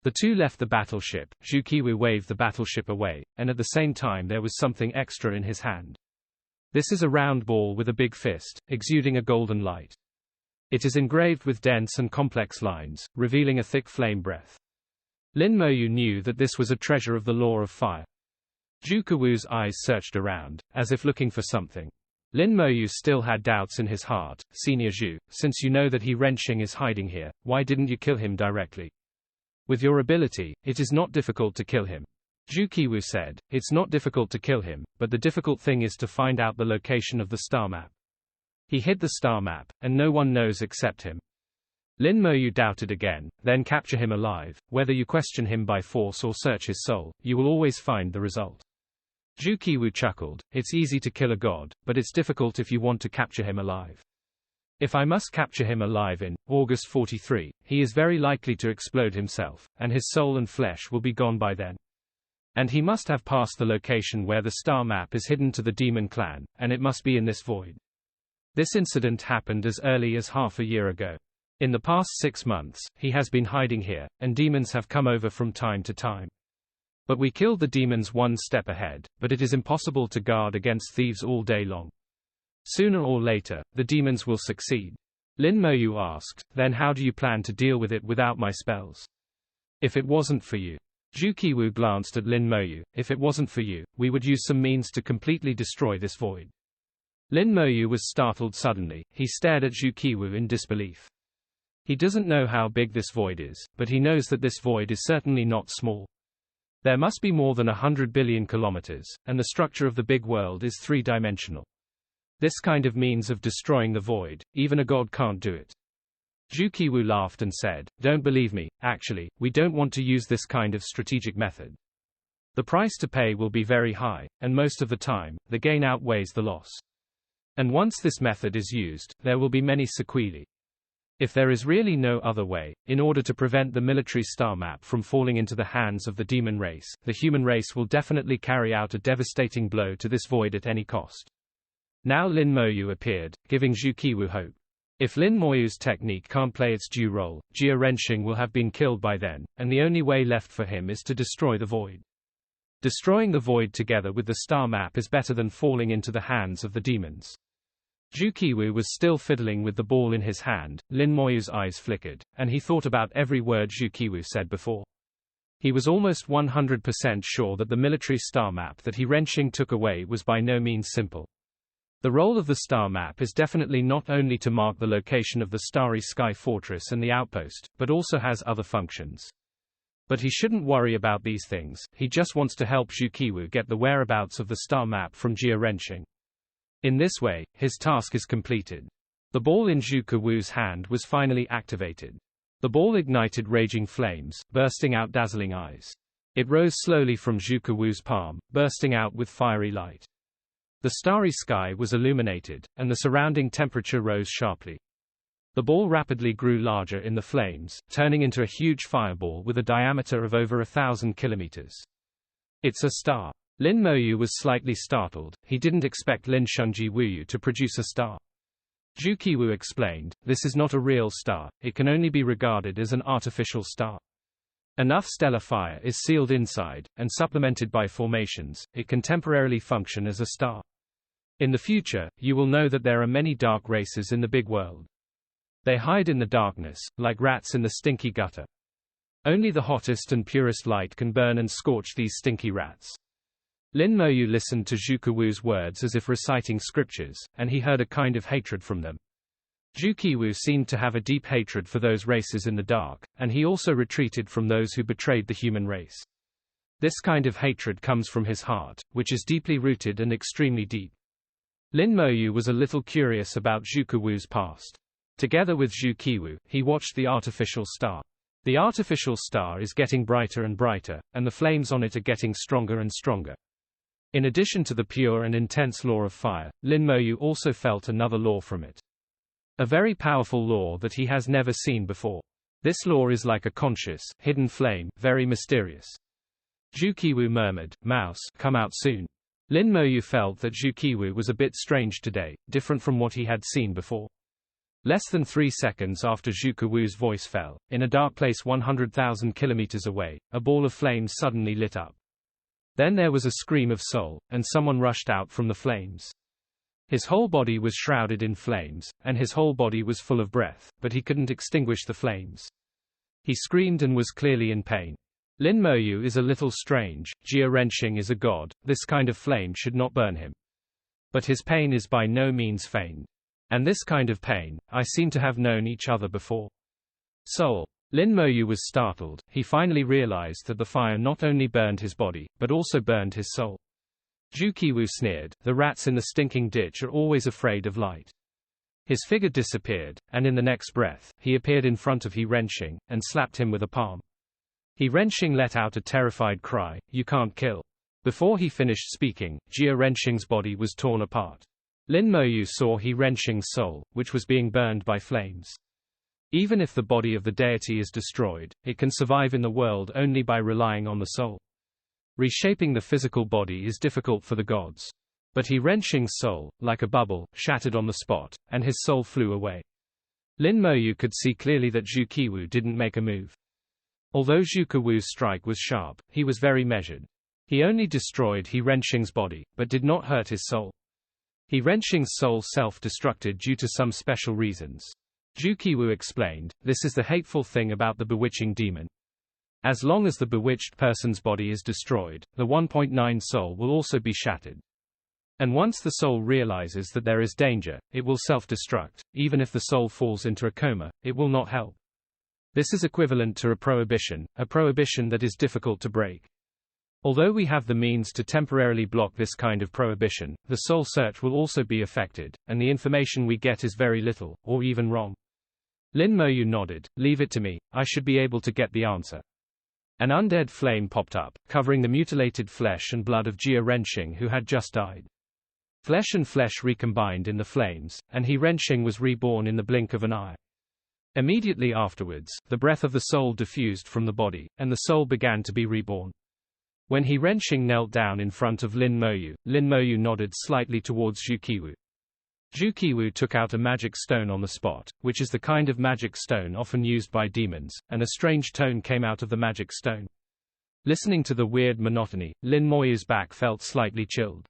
The two left the battleship. Zhu Qiwu waved the battleship away, and at the same time there was something extra in his hand. This is a round ball with a big fist, exuding a golden light. It is engraved with dense and complex lines, revealing a thick flame breath. Lin Moyu knew that this was a treasure of the law of fire. Zhu Qiwu's eyes searched around, as if looking for something. Lin Moyu still had doubts in his heart. Senior Zhu, since you know that he Renqing is hiding here, why didn't you kill him directly? With your ability, it is not difficult to kill him. Zhu Qiwu said, it's not difficult to kill him, but the difficult thing is to find out the location of the star map. He hid the star map, and no one knows except him. Lin Moyu doubted again, then capture him alive. Whether you question him by force or search his soul, you will always find the result. Zhu Qiwu chuckled, it's easy to kill a god, but it's difficult if you want to capture him alive. If I must capture him alive in August 43, he is very likely to explode himself, and his soul and flesh will be gone by then. And he must have passed the location where the star map is hidden to the demon clan, and it must be in this void. This incident happened as early as half a year ago. In the past 6 months, he has been hiding here, and demons have come over from time to time. But we killed the demons one step ahead, but it is impossible to guard against thieves all day long. Sooner or later, the demons will succeed. Lin Moyu asked, then how do you plan to deal with it without my spells? If it wasn't for you. Zhu Qiwu glanced at Lin Moyu, if it wasn't for you, we would use some means to completely destroy this void. Lin Moyu was startled suddenly. He stared at Zhu Qiwu in disbelief. He doesn't know how big this void is, but he knows that this void is certainly not small. There must be more than 100 billion kilometers, and the structure of the big world is three-dimensional. This kind of means of destroying the void, even a god can't do it. Zhu Qiwu laughed and said, don't believe me, actually, we don't want to use this kind of strategic method. The price to pay will be very high, and most of the time, the gain outweighs the loss. And once this method is used, there will be many sequelae. If there is really no other way, in order to prevent the military star map from falling into the hands of the demon race, the human race will definitely carry out a devastating blow to this void at any cost. Now Lin Moyu appeared, giving Zhu Qiwu hope. If Lin Moyu's technique can't play its due role, Jia Renqing will have been killed by then, and the only way left for him is to destroy the void. Destroying the void together with the star map is better than falling into the hands of the demons. Zhu Qiwu was still fiddling with the ball in his hand. Lin Moyu's eyes flickered, and he thought about every word Zhu Qiwu said before. He was almost 100% sure that the military star map that he Renqing took away was by no means simple. The role of the star map is definitely not only to mark the location of the starry sky fortress and the outpost, but also has other functions. But he shouldn't worry about these things, he just wants to help Zhu Qiwu get the whereabouts of the star map from Jia Renqing. In this way, his task is completed. The ball in Zhu Qiwu's hand was finally activated. The ball ignited raging flames, bursting out dazzling eyes. It rose slowly from Zhu Qiwu's palm, bursting out with fiery light. The starry sky was illuminated, and the surrounding temperature rose sharply. The ball rapidly grew larger in the flames, turning into a huge fireball with a diameter of over 1,000 kilometers. It's a star. Lin Moyu was slightly startled. He didn't expect Lin Shengji Wuyu to produce a star. Zhu Qiwu explained, this is not a real star, it can only be regarded as an artificial star. Enough stellar fire is sealed inside, and supplemented by formations, it can temporarily function as a star. In the future, you will know that there are many dark races in the big world. They hide in the darkness, like rats in the stinky gutter. Only the hottest and purest light can burn and scorch these stinky rats. Lin Moyu listened to Zhu Qiwu's words as if reciting scriptures, and he heard a kind of hatred from them. Zhu Qiwu seemed to have a deep hatred for those races in the dark, and he also retreated from those who betrayed the human race. This kind of hatred comes from his heart, which is deeply rooted and extremely deep. Lin Moyu was a little curious about Zhu Qiwu's past. Together with Zhu Qiwu, he watched the artificial star. The artificial star is getting brighter and brighter, and the flames on it are getting stronger and stronger. In addition to the pure and intense law of fire, Lin Moyu also felt another law from it. A very powerful law that he has never seen before. This law is like a conscious, hidden flame, very mysterious. Zhu Qiwu murmured, "Mouse, come out soon." Lin Moyu felt that Zhu Qiwu was a bit strange today, different from what he had seen before. Less than 3 seconds after Zhuge Wu's voice fell, in a dark place 100,000 kilometers away, a ball of flames suddenly lit up. Then there was a scream of soul, and someone rushed out from the flames. His whole body was shrouded in flames, and his whole body was full of breath, but he couldn't extinguish the flames. He screamed and was clearly in pain. Lin Moyu is a little strange, Jia Renqing is a god, this kind of flame should not burn him. But his pain is by no means feigned. And this kind of pain, I seem to have known each other before. Soul. Lin Moyu was startled, he finally realized that the fire not only burned his body, but also burned his soul. Zhuge Wu sneered, the rats in the stinking ditch are always afraid of light. His figure disappeared, and in the next breath, he appeared in front of He Renqing, and slapped him with a palm. He Renqing let out a terrified cry, "You can't kill." Before he finished speaking, Jia Renqing's body was torn apart. Lin Moyu saw He Renqing's soul, which was being burned by flames. Even if the body of the deity is destroyed, it can survive in the world only by relying on the soul. Reshaping the physical body is difficult for the gods. But He Renqing's soul, like a bubble, shattered on the spot, and his soul flew away. Lin Moyu could see clearly that Zhuge Wu didn't make a move. Although Zhuge Wu's strike was sharp, he was very measured. He only destroyed He Renqing's body, but did not hurt his soul. He Renqing's soul self-destructed due to some special reasons. Zhuge Wu explained, this is the hateful thing about the bewitching demon. As long as the bewitched person's body is destroyed, the 1.9 soul will also be shattered. And once the soul realizes that there is danger, it will self-destruct. Even if the soul falls into a coma, it will not help. This is equivalent to a prohibition that is difficult to break. Although we have the means to temporarily block this kind of prohibition, the soul search will also be affected, and the information we get is very little, or even wrong. Lin Moyu nodded, leave it to me, I should be able to get the answer. An undead flame popped up, covering the mutilated flesh and blood of Jia Renqing who had just died. Flesh and flesh recombined in the flames, and He Renqing was reborn in the blink of an eye. Immediately afterwards, the breath of the soul diffused from the body, and the soul began to be reborn. When He Renqing knelt down in front of Lin Moyu nodded slightly towards Zhuge Wu. Zhuge Wu took out a magic stone on the spot, which is the kind of magic stone often used by demons, and a strange tone came out of the magic stone. Listening to the weird monotony, Lin Moyu's back felt slightly chilled.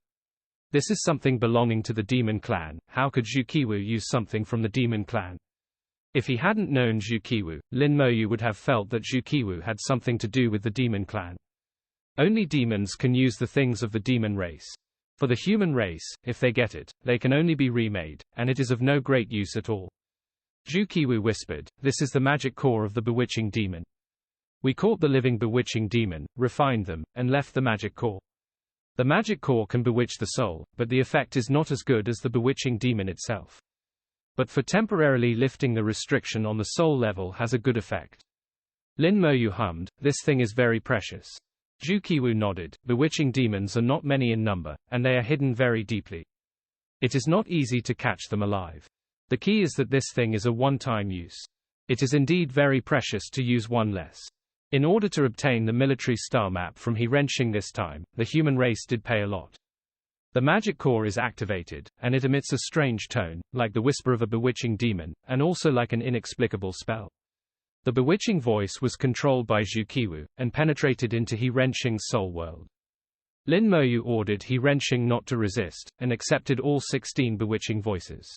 This is something belonging to the demon clan, how could Zhuge Wu use something from the demon clan? If he hadn't known Zhuge Wu, Lin Moyu would have felt that Zhuge Wu had something to do with the demon clan. Only demons can use the things of the demon race. For the human race, if they get it, they can only be remade, and it is of no great use at all. Zhuge Wu whispered, this is the magic core of the bewitching demon. We caught the living bewitching demon, refined them, and left the magic core. The magic core can bewitch the soul, but the effect is not as good as the bewitching demon itself. But for temporarily lifting the restriction on the soul level has a good effect. Lin Moyu hummed, this thing is very precious. Zhuge Wu nodded, bewitching demons are not many in number, and they are hidden very deeply. It is not easy to catch them alive. The key is that this thing is a one-time use. It is indeed very precious to use one less. In order to obtain the military star map from He Renqing this time, the human race did pay a lot. The magic core is activated, and it emits a strange tone, like the whisper of a bewitching demon, and also like an inexplicable spell. The bewitching voice was controlled by Zhuge Wu, and penetrated into He Renqing's soul world. Lin Moyu ordered He Renqing not to resist, and accepted all 16 bewitching voices.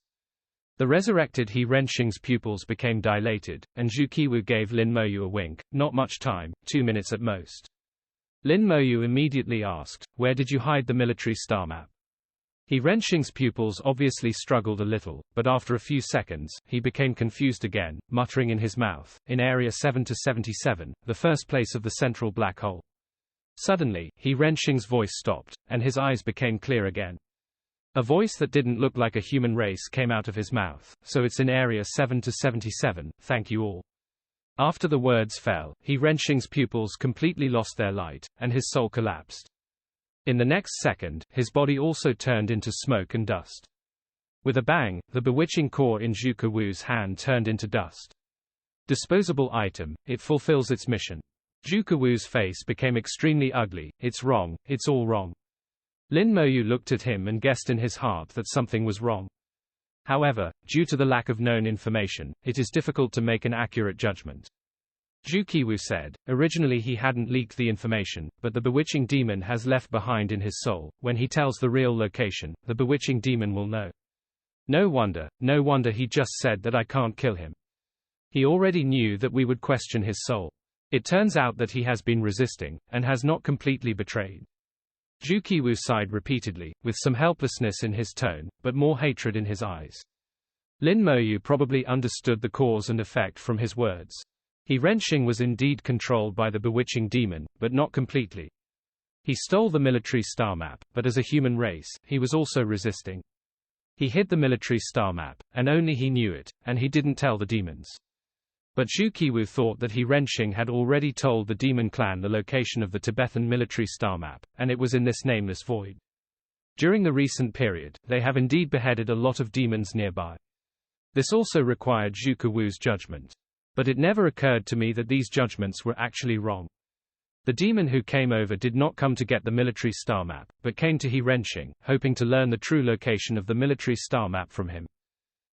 The resurrected He Renqing's pupils became dilated, and Zhuge Wu gave Lin Moyu a wink, not much time, 2 minutes at most. Lin Moyu immediately asked, where did you hide the military star map? He Renqing's pupils obviously struggled a little, but after a few seconds, he became confused again, muttering in his mouth, in area 7-77, the first place of the central black hole. Suddenly, He Renqing's voice stopped, and his eyes became clear again. A voice that didn't look like a human race came out of his mouth, so it's in area 7-77, thank you all. After the words fell, He Renqing's pupils completely lost their light, and his soul collapsed. In the next second, his body also turned into smoke and dust. With a bang, the bewitching core in Zhuge Wu's hand turned into dust. Disposable item, it fulfills its mission. Zhuge Wu's face became extremely ugly, it's wrong, it's all wrong. Lin Moyu looked at him and guessed in his heart that something was wrong. However, due to the lack of known information, it is difficult to make an accurate judgment. Zhu Qiwu said, originally he hadn't leaked the information, but the bewitching demon has left behind in his soul. When he tells the real location, the bewitching demon will know. No wonder he just said that I can't kill him. He already knew that we would question his soul. It turns out that he has been resisting, and has not completely betrayed. Zhu Qiwu sighed repeatedly, with some helplessness in his tone, but more hatred in his eyes. Lin Moyu probably understood the cause and effect from his words. He Renxing was indeed controlled by the bewitching demon, but not completely. He stole the military star map, but as a human race, he was also resisting. He hid the military star map, and only he knew it, and he didn't tell the demons. But Zhu Qiwu thought that he Renxing had already told the demon clan the location of the Tibetan military star map, and it was in this nameless void. During the recent period, they have indeed beheaded a lot of demons nearby. This also required Zhu Qiwu's judgment. But it never occurred to me that these judgments were actually wrong. The demon who came over did not come to get the military star map, but came to He Renxing, hoping to learn the true location of the military star map from him.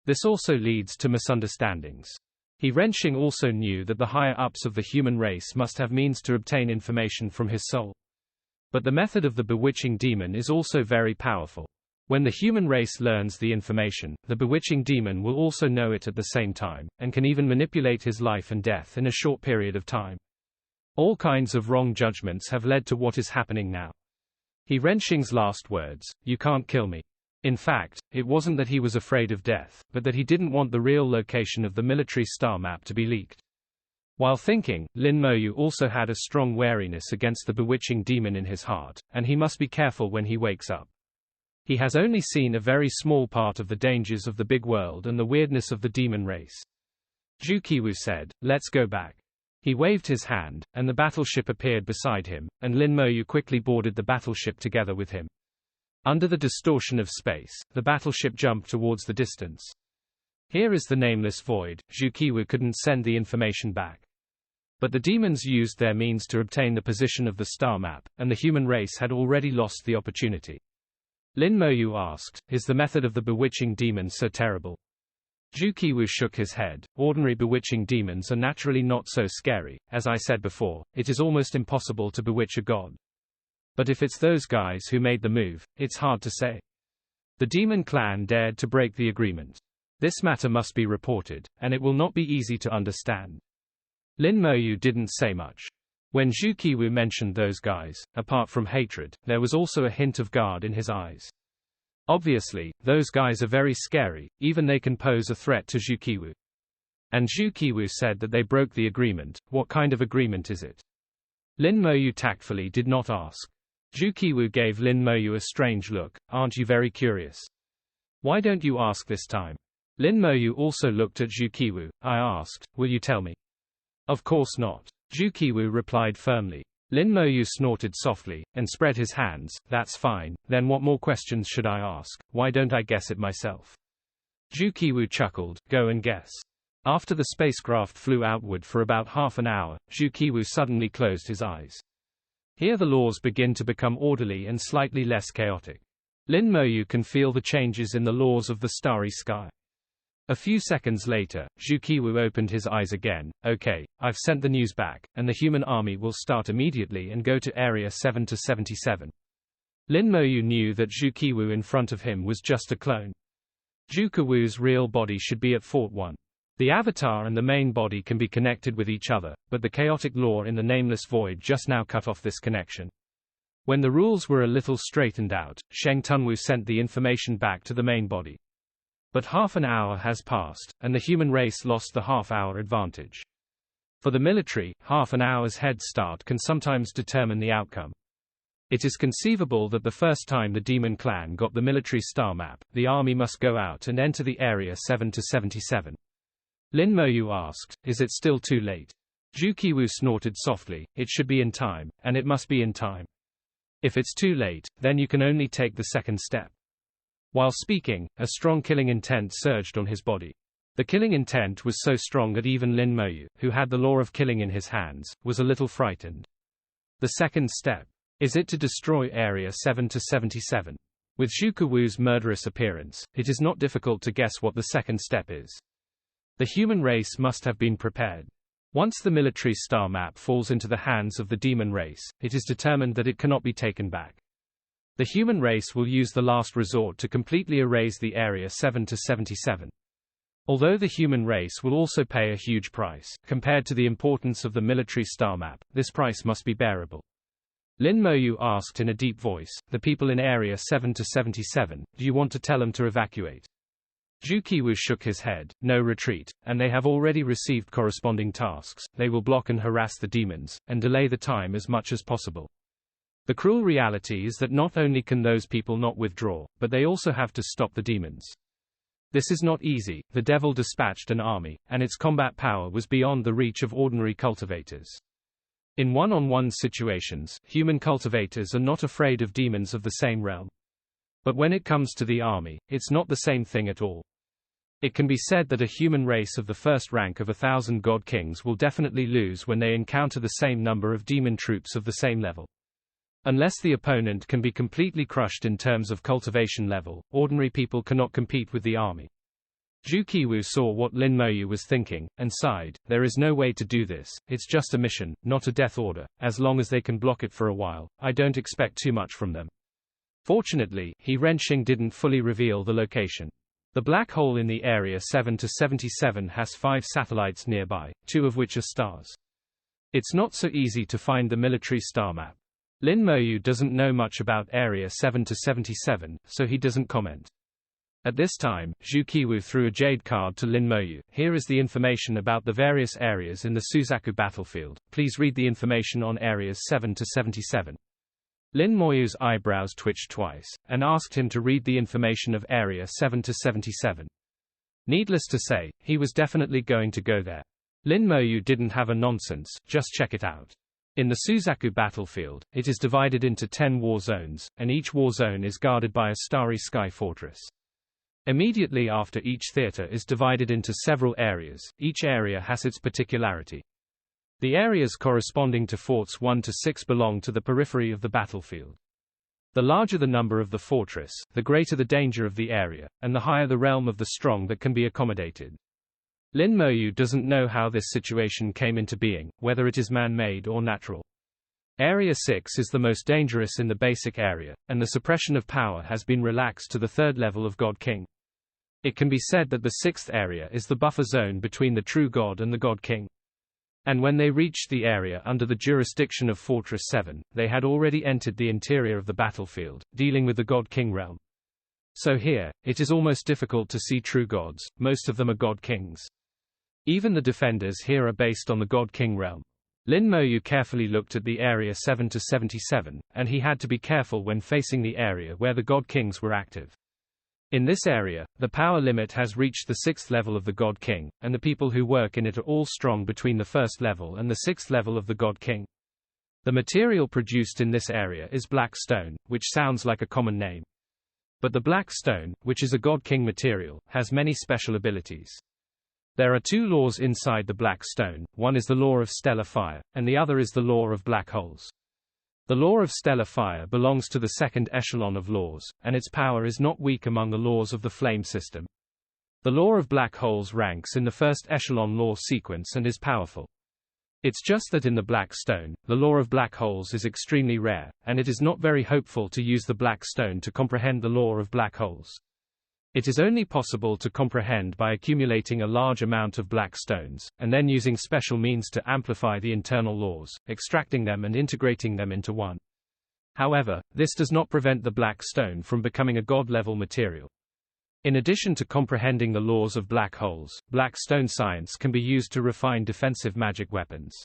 This also leads to misunderstandings. He Renxing also knew that the higher-ups of the human race must have means to obtain information from his soul. But the method of the bewitching demon is also very powerful. When the human race learns the information, the bewitching demon will also know it at the same time, and can even manipulate his life and death in a short period of time. All kinds of wrong judgments have led to what is happening now. He Renxing's last words, "You can't kill me." In fact, it wasn't that he was afraid of death, but that he didn't want the real location of the military star map to be leaked. While thinking, Lin Moyu also had a strong wariness against the bewitching demon in his heart, and he must be careful when he wakes up. He has only seen a very small part of the dangers of the big world and the weirdness of the demon race. Zhu Qiwu said, "Let's go back." He waved his hand, and the battleship appeared beside him, and Lin Moyu quickly boarded the battleship together with him. Under the distortion of space, the battleship jumped towards the distance. Here is the nameless void. Zhu Qiwu couldn't send the information back. But the demons used their means to obtain the position of the star map, and the human race had already lost the opportunity. Lin Moyu asked, "Is the method of the bewitching demon so terrible?" Zhu Qiwu shook his head. Ordinary bewitching demons are naturally not so scary. As I said before, it is almost impossible to bewitch a god. But if it's those guys who made the move, it's hard to say. The demon clan dared to break the agreement. This matter must be reported, and it will not be easy to understand. Lin Moyu didn't say much. When Zhu Qiwu mentioned those guys, apart from hatred, there was also a hint of guard in his eyes. Obviously, those guys are very scary, even they can pose a threat to Zhu Qiwu. And Zhu Qiwu said that they broke the agreement. What kind of agreement is it? Lin Moyu tactfully did not ask. Zhu Qiwu gave Lin Moyu a strange look. Aren't you very curious? Why don't you ask this time? Lin Moyu also looked at Zhu Qiwu. I asked, will you tell me? Of course not. Zhu Qiwu replied firmly. Lin Moyu snorted softly, and spread his hands. That's fine, then what more questions should I ask? Why don't I guess it myself? Zhu Qiwu chuckled. Go and guess. After the spacecraft flew outward for about half an hour, Zhu Qiwu suddenly closed his eyes. Here the laws begin to become orderly and slightly less chaotic. Lin Moyu can feel the changes in the laws of the starry sky. A few seconds later, Zhu Qiwu opened his eyes again. Okay, I've sent the news back, and the human army will start immediately and go to Area 7 to 77. Lin Moyu knew that Zhu Qiwu in front of him was just a clone. Zhu Qiwu's real body should be at Fort 1. The avatar and the main body can be connected with each other, but the chaotic law in the nameless void just now cut off this connection. When the rules were a little straightened out, Sheng Tunwu sent the information back to the main body. But half an hour has passed, and the human race lost the half-hour advantage. For the military, half an hour's head start can sometimes determine the outcome. It is conceivable that the first time the demon clan got the military star map, the army must go out and enter the area 7 to 77. Lin Moyu asked, is it still too late? Zhu Qiwu snorted softly, it should be in time, and it must be in time. If it's too late, then you can only take the second step. While speaking, a strong killing intent surged on his body. The killing intent was so strong that even Lin Moyu, who had the law of killing in his hands, was a little frightened. The second step. Is it to destroy Area 7 to 77? With Zhuge Wu's murderous appearance, it is not difficult to guess what the second step is. The human race must have been prepared. Once the military star map falls into the hands of the demon race, it is determined that it cannot be taken back. The human race will use the last resort to completely erase the Area 7 to 77. Although the human race will also pay a huge price, compared to the importance of the military star map, this price must be bearable. Lin Moyu asked in a deep voice, "The people in Area 7 to 77, do you want to tell them to evacuate?" Zhu Qiwu shook his head, "No retreat, and they have already received corresponding tasks. They will block and harass the demons, and delay the time as much as possible. The cruel reality is that not only can those people not withdraw, but they also have to stop the demons. This is not easy. The devil dispatched an army, and its combat power was beyond the reach of ordinary cultivators. In one-on-one situations, human cultivators are not afraid of demons of the same realm. But when it comes to the army, it's not the same thing at all. It can be said that a human race of the first rank of 1,000 god kings will definitely lose when they encounter the same number of demon troops of the same level. Unless the opponent can be completely crushed in terms of cultivation level, ordinary people cannot compete with the army." Zhu Qiwu saw what Lin Moyu was thinking, and sighed. "There is no way to do this, it's just a mission, not a death order. As long as they can block it for a while, I don't expect too much from them." Fortunately, He Renxing didn't fully reveal the location. The black hole in the Area 7 to 77 has 5 satellites nearby, 2 of which are stars. It's not so easy to find the military star map. Lin Moyu doesn't know much about Area 7 to 77, so he doesn't comment. At this time, Zhu Qiwu threw a jade card to Lin Moyu. "Here is the information about the various areas in the Suzaku battlefield. Please read the information on Areas 7 to 77. Lin Moyu's eyebrows twitched twice, and asked him to read the information of Area 7 to 77. Needless to say, he was definitely going to go there. Lin Moyu didn't have a nonsense, just check it out. In the Suzaku battlefield, it is divided into 10 war zones, and each war zone is guarded by a starry sky fortress. Immediately after, each theater is divided into several areas. Each area has its particularity. The areas corresponding to forts 1 to 6 belong to the periphery of the battlefield. The larger the number of the fortress, the greater the danger of the area, and the higher the realm of the strong that can be accommodated. Lin Moyu doesn't know how this situation came into being, whether it is man-made or natural. Area 6 is the most dangerous in the basic area, and the suppression of power has been relaxed to the 3rd level of God King. It can be said that the 6th area is the buffer zone between the true God and the God King. And when they reached the area under the jurisdiction of Fortress 7, they had already entered the interior of the battlefield, dealing with the God King realm. So here, it is almost difficult to see true gods, most of them are God Kings. Even the defenders here are based on the God King realm. Lin Moyu carefully looked at the Area 7 to 77, and he had to be careful when facing the area where the God Kings were active. In this area, the power limit has reached the 6th level of the God King, and the people who work in it are all strong between the 1st level and the 6th level of the God King. The material produced in this area is black stone, which sounds like a common name. But the black stone, which is a God King material, has many special abilities. There are 2 laws inside the black stone. One is the law of stellar fire, and the other is the law of black holes. The law of stellar fire belongs to the 2nd echelon of laws, and its power is not weak among the laws of the flame system. The law of black holes ranks in the 1st echelon law sequence and is powerful. It's just that in the black stone, the law of black holes is extremely rare, and it is not very hopeful to use the black stone to comprehend the law of black holes. It is only possible to comprehend by accumulating a large amount of black stones, and then using special means to amplify the internal laws, extracting them and integrating them into one. However, this does not prevent the black stone from becoming a god-level material. In addition to comprehending the laws of black holes, black stone science can be used to refine defensive magic weapons.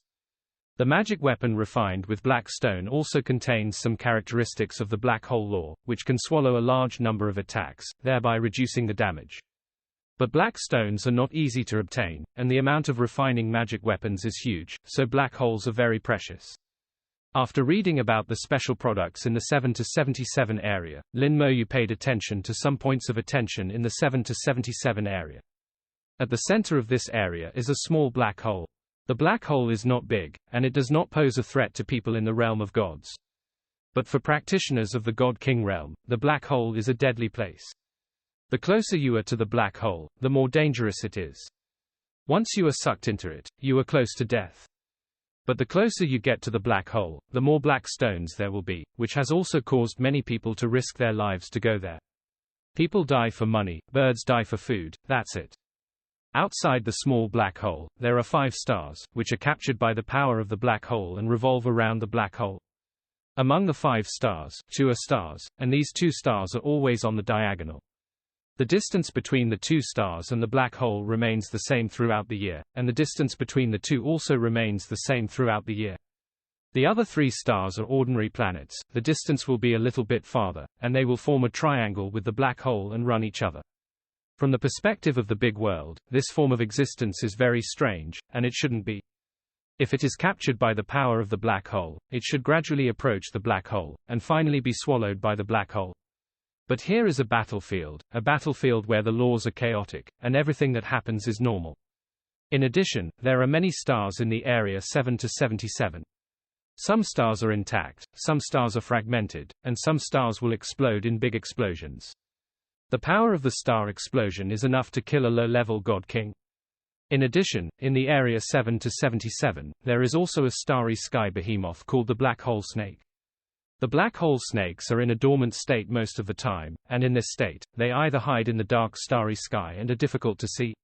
The magic weapon refined with black stone also contains some characteristics of the black hole law, which can swallow a large number of attacks, thereby reducing the damage. But black stones are not easy to obtain, and the amount of refining magic weapons is huge, so black holes are very precious. After reading about the special products in the 7 to 77 area, Lin Moyu paid attention to some points of attention in the 7 to 77 area. At the center of this area is a small black hole. The black hole is not big, and it does not pose a threat to people in the realm of gods. But for practitioners of the God King realm, the black hole is a deadly place. The closer you are to the black hole, the more dangerous it is. Once you are sucked into it, you are close to death. But the closer you get to the black hole, the more black stones there will be, which has also caused many people to risk their lives to go there. People die for money, birds die for food, that's it. Outside the small black hole, there are 5 stars, which are captured by the power of the black hole and revolve around the black hole. Among the 5 stars, 2 are stars, and these 2 stars are always on the diagonal. The distance between the 2 stars and the black hole remains the same throughout the year, and the distance between the 2 also remains the same throughout the year. The other 3 stars are ordinary planets, the distance will be a little bit farther, and they will form a triangle with the black hole and run each other. From the perspective of the big world, this form of existence is very strange, and it shouldn't be. If it is captured by the power of the black hole, it should gradually approach the black hole, and finally be swallowed by the black hole. But here is a battlefield where the laws are chaotic, and everything that happens is normal. In addition, there are many stars in the area 7 to 77. Some stars are intact, some stars are fragmented, and some stars will explode in big explosions. The power of the star explosion is enough to kill a low-level God King. In addition, in the area 7 to 77, there is also a starry sky behemoth called the black hole snake. The black hole snakes are in a dormant state most of the time, and in this state, they either hide in the dark starry sky and are difficult to see.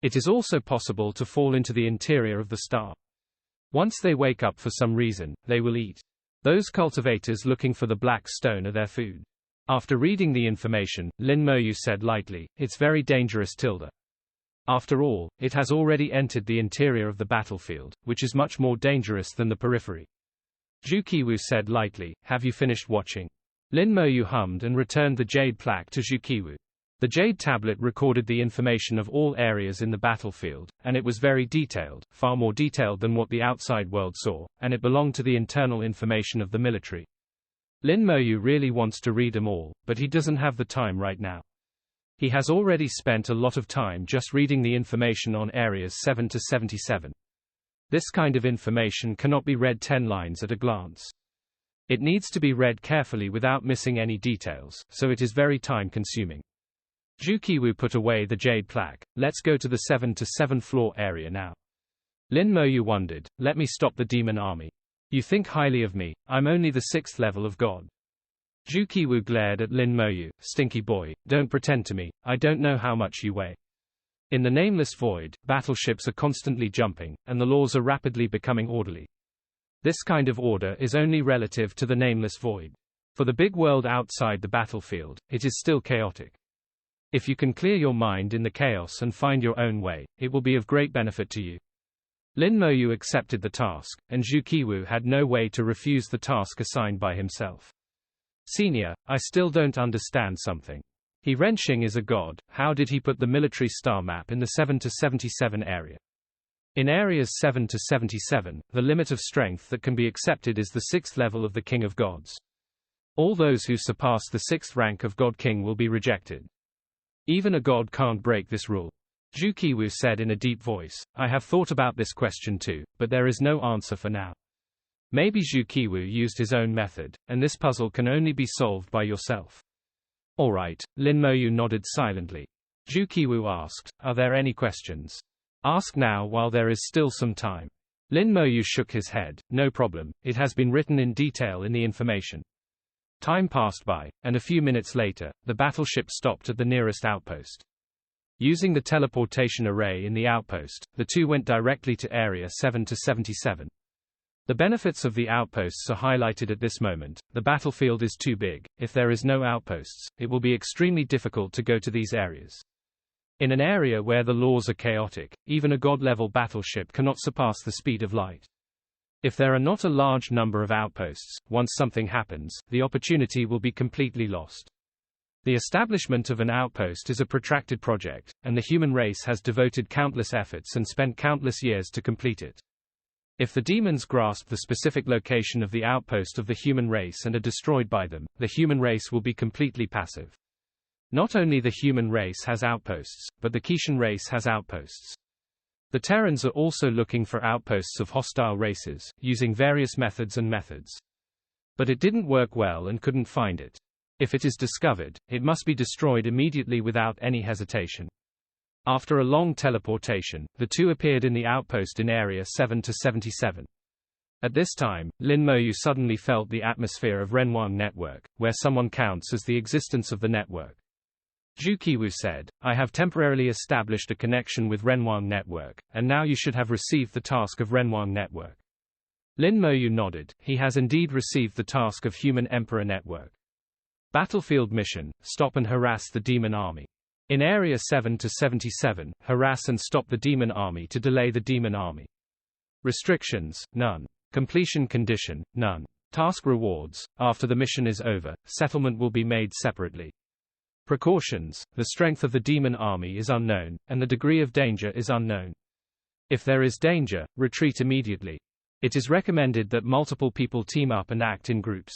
It is also possible to fall into the interior of the star. Once they wake up for some reason, they will eat. Those cultivators looking for the black stone are their food. After reading the information, Lin Moyu said lightly, "It's very dangerous, Tilda. After all, it has already entered the interior of the battlefield, which is much more dangerous than the periphery." Zhu Qiwu said lightly, "Have you finished watching?" Lin Moyu hummed and returned the jade plaque to Zhu Qiwu. The jade tablet recorded the information of all areas in the battlefield, and it was very detailed, far more detailed than what the outside world saw, and it belonged to the internal information of the military. Lin Moyu really wants to read them all, but he doesn't have the time right now. He has already spent a lot of time just reading the information on areas 7 to 77. This kind of information cannot be read 10 lines at a glance. It needs to be read carefully without missing any details, so it is very time-consuming. Zhu Qiwu put away the jade plaque. "Let's go to the 7 to 7 floor area now." Lin Moyu wondered, "Let me stop the demon army. You think highly of me, I'm only the 6th level of God." Zhu Qiwu glared at Lin Moyu. "Stinky boy, don't pretend to me, I don't know how much you weigh." In the nameless void, battleships are constantly jumping, and the laws are rapidly becoming orderly. This kind of order is only relative to the nameless void. For the big world outside the battlefield, it is still chaotic. If you can clear your mind in the chaos and find your own way, it will be of great benefit to you. Lin Moyu accepted the task, and Zhu Qiwu had no way to refuse the task assigned by himself. "Senior, I still don't understand something. He Renxing is a god, how did he put the military star map in the 7 to 77 area? In areas 7 to 77, the limit of strength that can be accepted is the 6th level of the King of Gods. All those who surpass the 6th rank of God King will be rejected. Even a god can't break this rule." Zhu Qiwu said in a deep voice, "I have thought about this question too, but there is no answer for now. Maybe Zhu Qiwu used his own method, and this puzzle can only be solved by yourself." "Alright," Lin Moyu nodded silently. Zhu Qiwu asked, "Are there any questions?" "Ask now while there is still some time." Lin Moyu shook his head. "No problem, it has been written in detail in the information." Time passed by, and a few minutes later, the battleship stopped at the nearest outpost. Using the teleportation array in the outpost, the two went directly to area 7 to 77. The benefits of the outposts are highlighted at this moment. The battlefield is too big. If there is no outposts, it will be extremely difficult to go to these areas. In an area where the laws are chaotic, even a god-level battleship cannot surpass the speed of light. If there are not a large number of outposts, once something happens, the opportunity will be completely lost. The establishment of an outpost is a protracted project, and the human race has devoted countless efforts and spent countless years to complete it. If the demons grasp the specific location of the outpost of the human race and are destroyed by them, the human race will be completely passive. Not only the human race has outposts, but the Kishan race has outposts. The Terrans are also looking for outposts of hostile races, using various methods. But it didn't work well and couldn't find it. If it is discovered, it must be destroyed immediately without any hesitation. After a long teleportation, the two appeared in the outpost in Area 7-77. At this time, Lin Moyu suddenly felt the atmosphere of Renwang network, where someone counts as the existence of the network. Zhu Qiwu said, "I have temporarily established a connection with Renwang network, and now you should have received the task of Renwang network." Lin Moyu nodded. He has indeed received the task of Human Emperor network. Battlefield mission: stop and harass the demon army. In Area 7-77, harass and stop the demon army to delay the demon army. Restrictions: none. Completion condition: none. Task rewards: after the mission is over, settlement will be made separately. Precautions: the strength of the demon army is unknown, and the degree of danger is unknown. If there is danger, retreat immediately. It is recommended that multiple people team up and act in groups.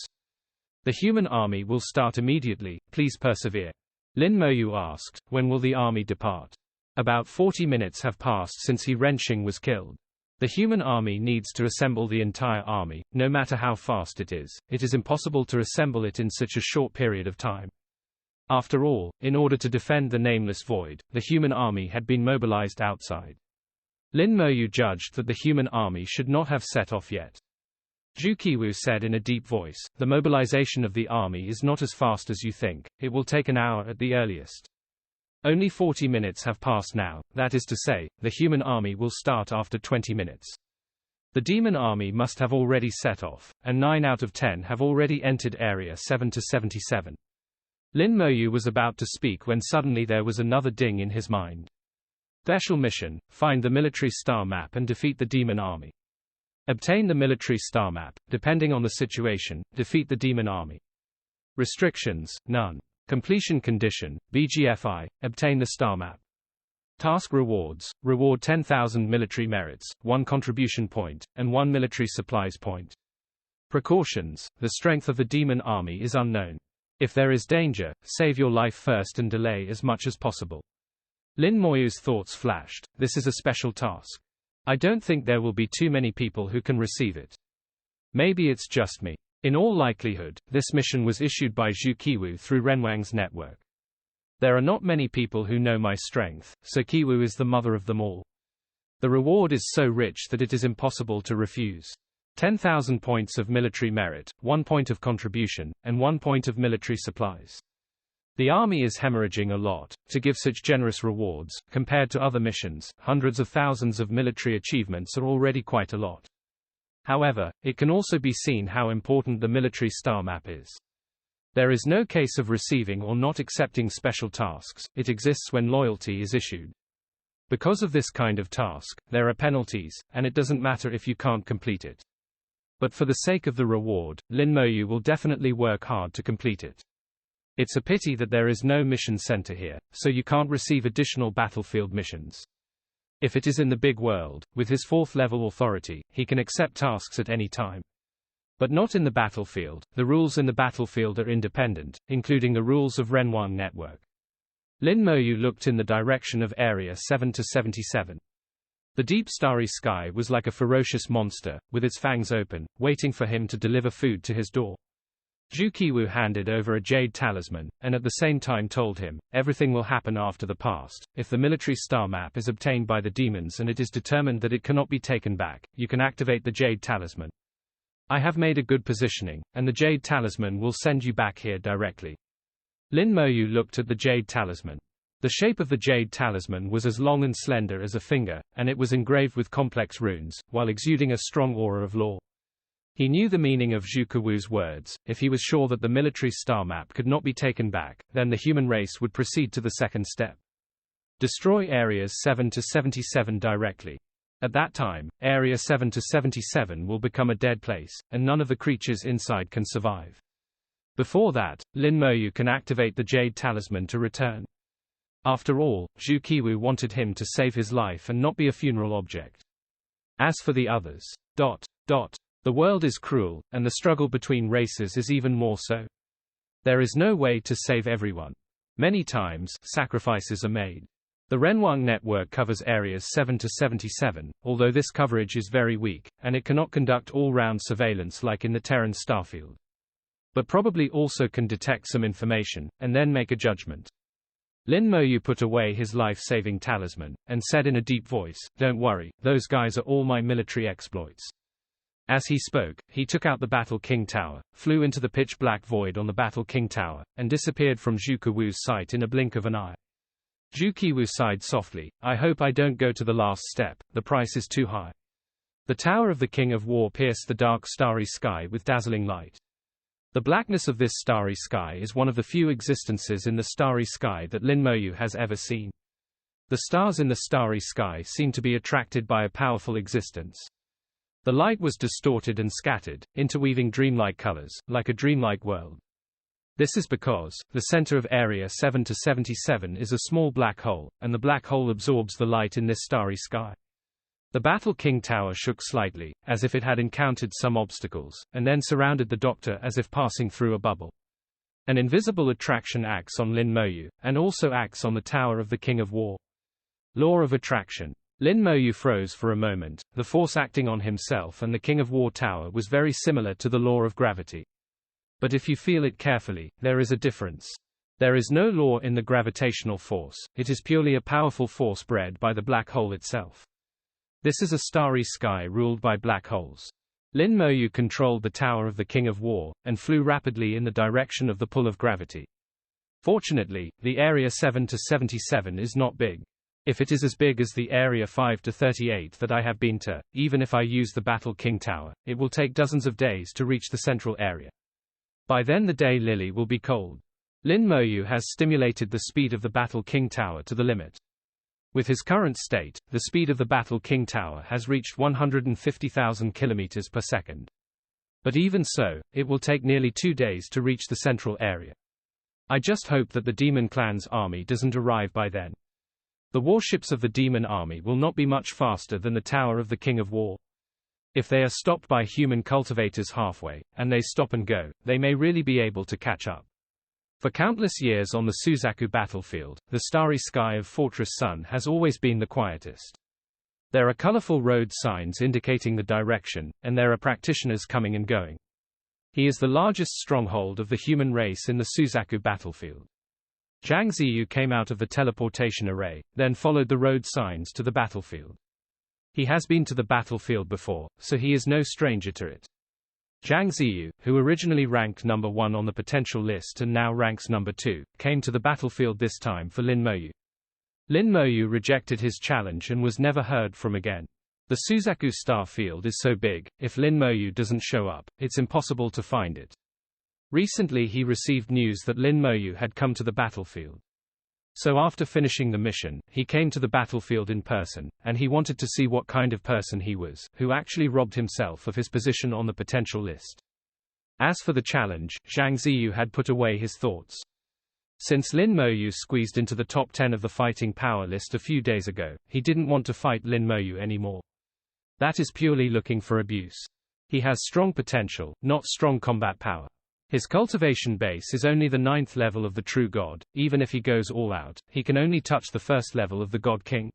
The human army will start immediately, please persevere. Lin Moyu asked, when will the army depart? About 40 minutes have passed since He Renxing was killed. The human army needs to assemble the entire army, no matter how fast it is impossible to assemble it in such a short period of time. After all, in order to defend the nameless void, the human army had been mobilized outside. Lin Moyu judged that the human army should not have set off yet. Zhu Qiwu said in a deep voice, "The mobilization of the army is not as fast as you think, it will take an hour at the earliest. Only 40 minutes have passed now, that is to say, the human army will start after 20 minutes. The demon army must have already set off, and 9 out of 10 have already entered Area 7-77. Lin Moyu was about to speak when suddenly there was another ding in his mind. Special mission: find the military star map and defeat the demon army. Obtain the military star map, depending on the situation, defeat the demon army. Restrictions: none. Completion condition: BGFI, obtain the star map. Task rewards: reward 10,000 military merits, 1 contribution point, and 1 military supplies point. Precautions: the strength of the demon army is unknown. If there is danger, save your life first and delay as much as possible. Lin Moyu's thoughts flashed. This is a special task. I don't think there will be too many people who can receive it. Maybe it's just me. In all likelihood, this mission was issued by Zhu Qiwu through Renwang's network. There are not many people who know my strength, so Qiwu is the mother of them all. The reward is so rich that it is impossible to refuse. 10,000 points of military merit, 1 point of contribution, and 1 point of military supplies. The army is hemorrhaging a lot. To give such generous rewards, compared to other missions, hundreds of thousands of military achievements are already quite a lot. However, it can also be seen how important the military star map is. There is no case of receiving or not accepting special tasks, it exists when loyalty is issued. Because of this kind of task, there are penalties, and it doesn't matter if you can't complete it. But for the sake of the reward, Lin Moyu will definitely work hard to complete it. It's a pity that there is no mission center here, so you can't receive additional battlefield missions. If it is in the big world, with his 4th level authority, he can accept tasks at any time. But not in the battlefield. The rules in the battlefield are independent, including the rules of Renwang network. Lin Moyu looked in the direction of Area 7-77. The deep starry sky was like a ferocious monster, with its fangs open, waiting for him to deliver food to his door. Zhu Qiwu handed over a jade talisman, and at the same time told him, everything will happen after the past. If the military star map is obtained by the demons and it is determined that it cannot be taken back, you can activate the jade talisman. I have made a good positioning, and the jade talisman will send you back here directly. Lin Moyu looked at the jade talisman. The shape of the jade talisman was as long and slender as a finger, and it was engraved with complex runes, while exuding a strong aura of law. He knew the meaning of Zhu Qiwu's words. If he was sure that the military star map could not be taken back, then the human race would proceed to the second step. Destroy Areas 7-77 directly. At that time, Area 7-77 will become a dead place, and none of the creatures inside can survive. Before that, Lin Moyu can activate the Jade Talisman to return. After all, Zhu Qiwu wanted him to save his life and not be a funeral object. As for the others, the world is cruel, and the struggle between races is even more so. There is no way to save everyone. Many times, sacrifices are made. The Renwang network covers Areas 7-77, although this coverage is very weak, and it cannot conduct all-round surveillance like in the Terran starfield. but probably also can detect some information, and then make a judgment. Lin Moyu put away his life-saving talisman, and said in a deep voice, "Don't worry, those guys are all my military exploits." As he spoke, he took out the Battle King Tower, flew into the pitch-black void on the Battle King Tower, and disappeared from Zhu Kewu's sight in a blink of an eye. Zhu Kewu sighed softly, "I hope I don't go to the last step, the price is too high." The Tower of the King of War pierced the dark starry sky with dazzling light. The blackness of this starry sky is one of the few existences in the starry sky that Lin Moyu has ever seen. The stars in the starry sky seem to be attracted by a powerful existence. The light was distorted and scattered, interweaving dreamlike colors, like a dreamlike world. This is because the center of Area 7 to 77 is a small black hole, and the black hole absorbs the light in this starry sky. The Battle King Tower shook slightly, as if it had encountered some obstacles, and then surrounded the Doctor as if passing through a bubble. An invisible attraction acts on Lin Moyu, and also acts on the Tower of the King of War. Law of attraction. Lin Moyu froze for a moment. The force acting on himself and the King of War Tower was very similar to the law of gravity. But if you feel it carefully, there is a difference. There is no law in the gravitational force, it is purely a powerful force bred by the black hole itself. This is a starry sky ruled by black holes. Lin Moyu controlled the Tower of the King of War, and flew rapidly in the direction of the pull of gravity. Fortunately, the Area 7 to 77 is not big. If it is as big as the Area 5 to 38 that I have been to, even if I use the Battle King Tower, it will take dozens of days to reach the central area. By then the day lily will be cold. Lin Moyu has stimulated the speed of the Battle King Tower to the limit. With his current state, the speed of the Battle King Tower has reached 150,000 km per second. But even so, it will take nearly 2 days to reach the central area. I just hope that the Demon Clan's army doesn't arrive by then. The warships of the Demon Army will not be much faster than the Tower of the King of War. If they are stopped by human cultivators halfway, and they stop and go, they may really be able to catch up. For countless years on the Suzaku battlefield, the starry sky of Fortress Sun has always been the quietest. There are colorful road signs indicating the direction, and there are practitioners coming and going. He is the largest stronghold of the human race in the Suzaku battlefield. Zhang Ziyu came out of the teleportation array, then followed the road signs to the battlefield. He has been to the battlefield before, so he is no stranger to it. Zhang Ziyu, who originally ranked number 1 on the potential list and now ranks number 2, came to the battlefield this time for Lin Moyu. Lin Moyu rejected his challenge and was never heard from again. The Suzaku star field is so big, if Lin Moyu doesn't show up, it's impossible to find it. Recently he received news that Lin Moyu had come to the battlefield. So after finishing the mission, he came to the battlefield in person, and he wanted to see what kind of person he was, who actually robbed himself of his position on the potential list. As for the challenge, Zhang Ziyu had put away his thoughts. Since Lin Moyu squeezed into the top 10 of the fighting power list a few days ago, he didn't want to fight Lin Moyu anymore. That is purely looking for abuse. He has strong potential, not strong combat power. His cultivation base is only the 9th level of the true god. Even if he goes all out, he can only touch the 1st level of the God King.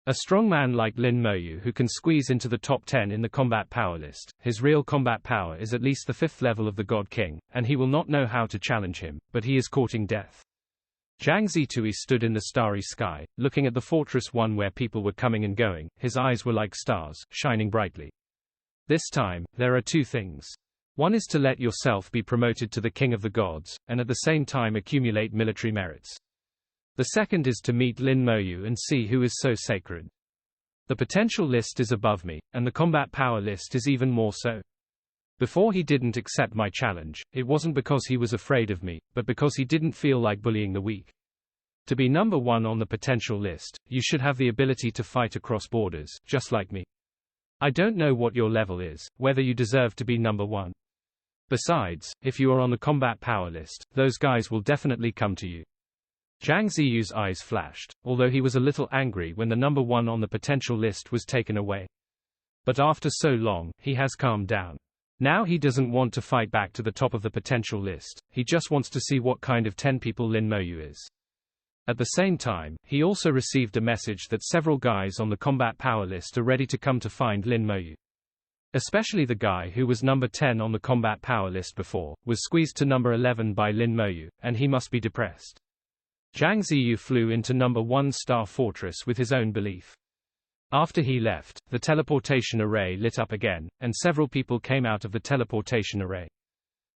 A strong man like Lin Moyu who can squeeze into the top 10 in the combat power list, his real combat power is at least the 5th level of the God King, and he will not know how to challenge him, but he is courting death. Zhang Zitui stood in the starry sky, looking at the Fortress 1 where people were coming and going. His eyes were like stars, shining brightly. This time, there are 2 things. One is to let yourself be promoted to the King of the Gods, and at the same time accumulate military merits. The second is to meet Lin Moyu and see who is so sacred. The potential list is above me, and the combat power list is even more so. Before he didn't accept my challenge, it wasn't because he was afraid of me, but because he didn't feel like bullying the weak. To be number 1 on the potential list, you should have the ability to fight across borders, just like me. I don't know what your level is, whether you deserve to be number 1. Besides, if you are on the combat power list, those guys will definitely come to you. Zhang Ziyu's eyes flashed, although he was a little angry when the number 1 on the potential list was taken away. But after so long, he has calmed down. Now he doesn't want to fight back to the top of the potential list, he just wants to see what kind of 10 people Lin Moyu is. At the same time, he also received a message that several guys on the combat power list are ready to come to find Lin Moyu. Especially the guy who was number 10 on the combat power list before, was squeezed to number 11 by Lin Moyu, and he must be depressed. Zhang Ziyu flew into number 1 star fortress with his own belief. After he left, the teleportation array lit up again, and several people came out of the teleportation array.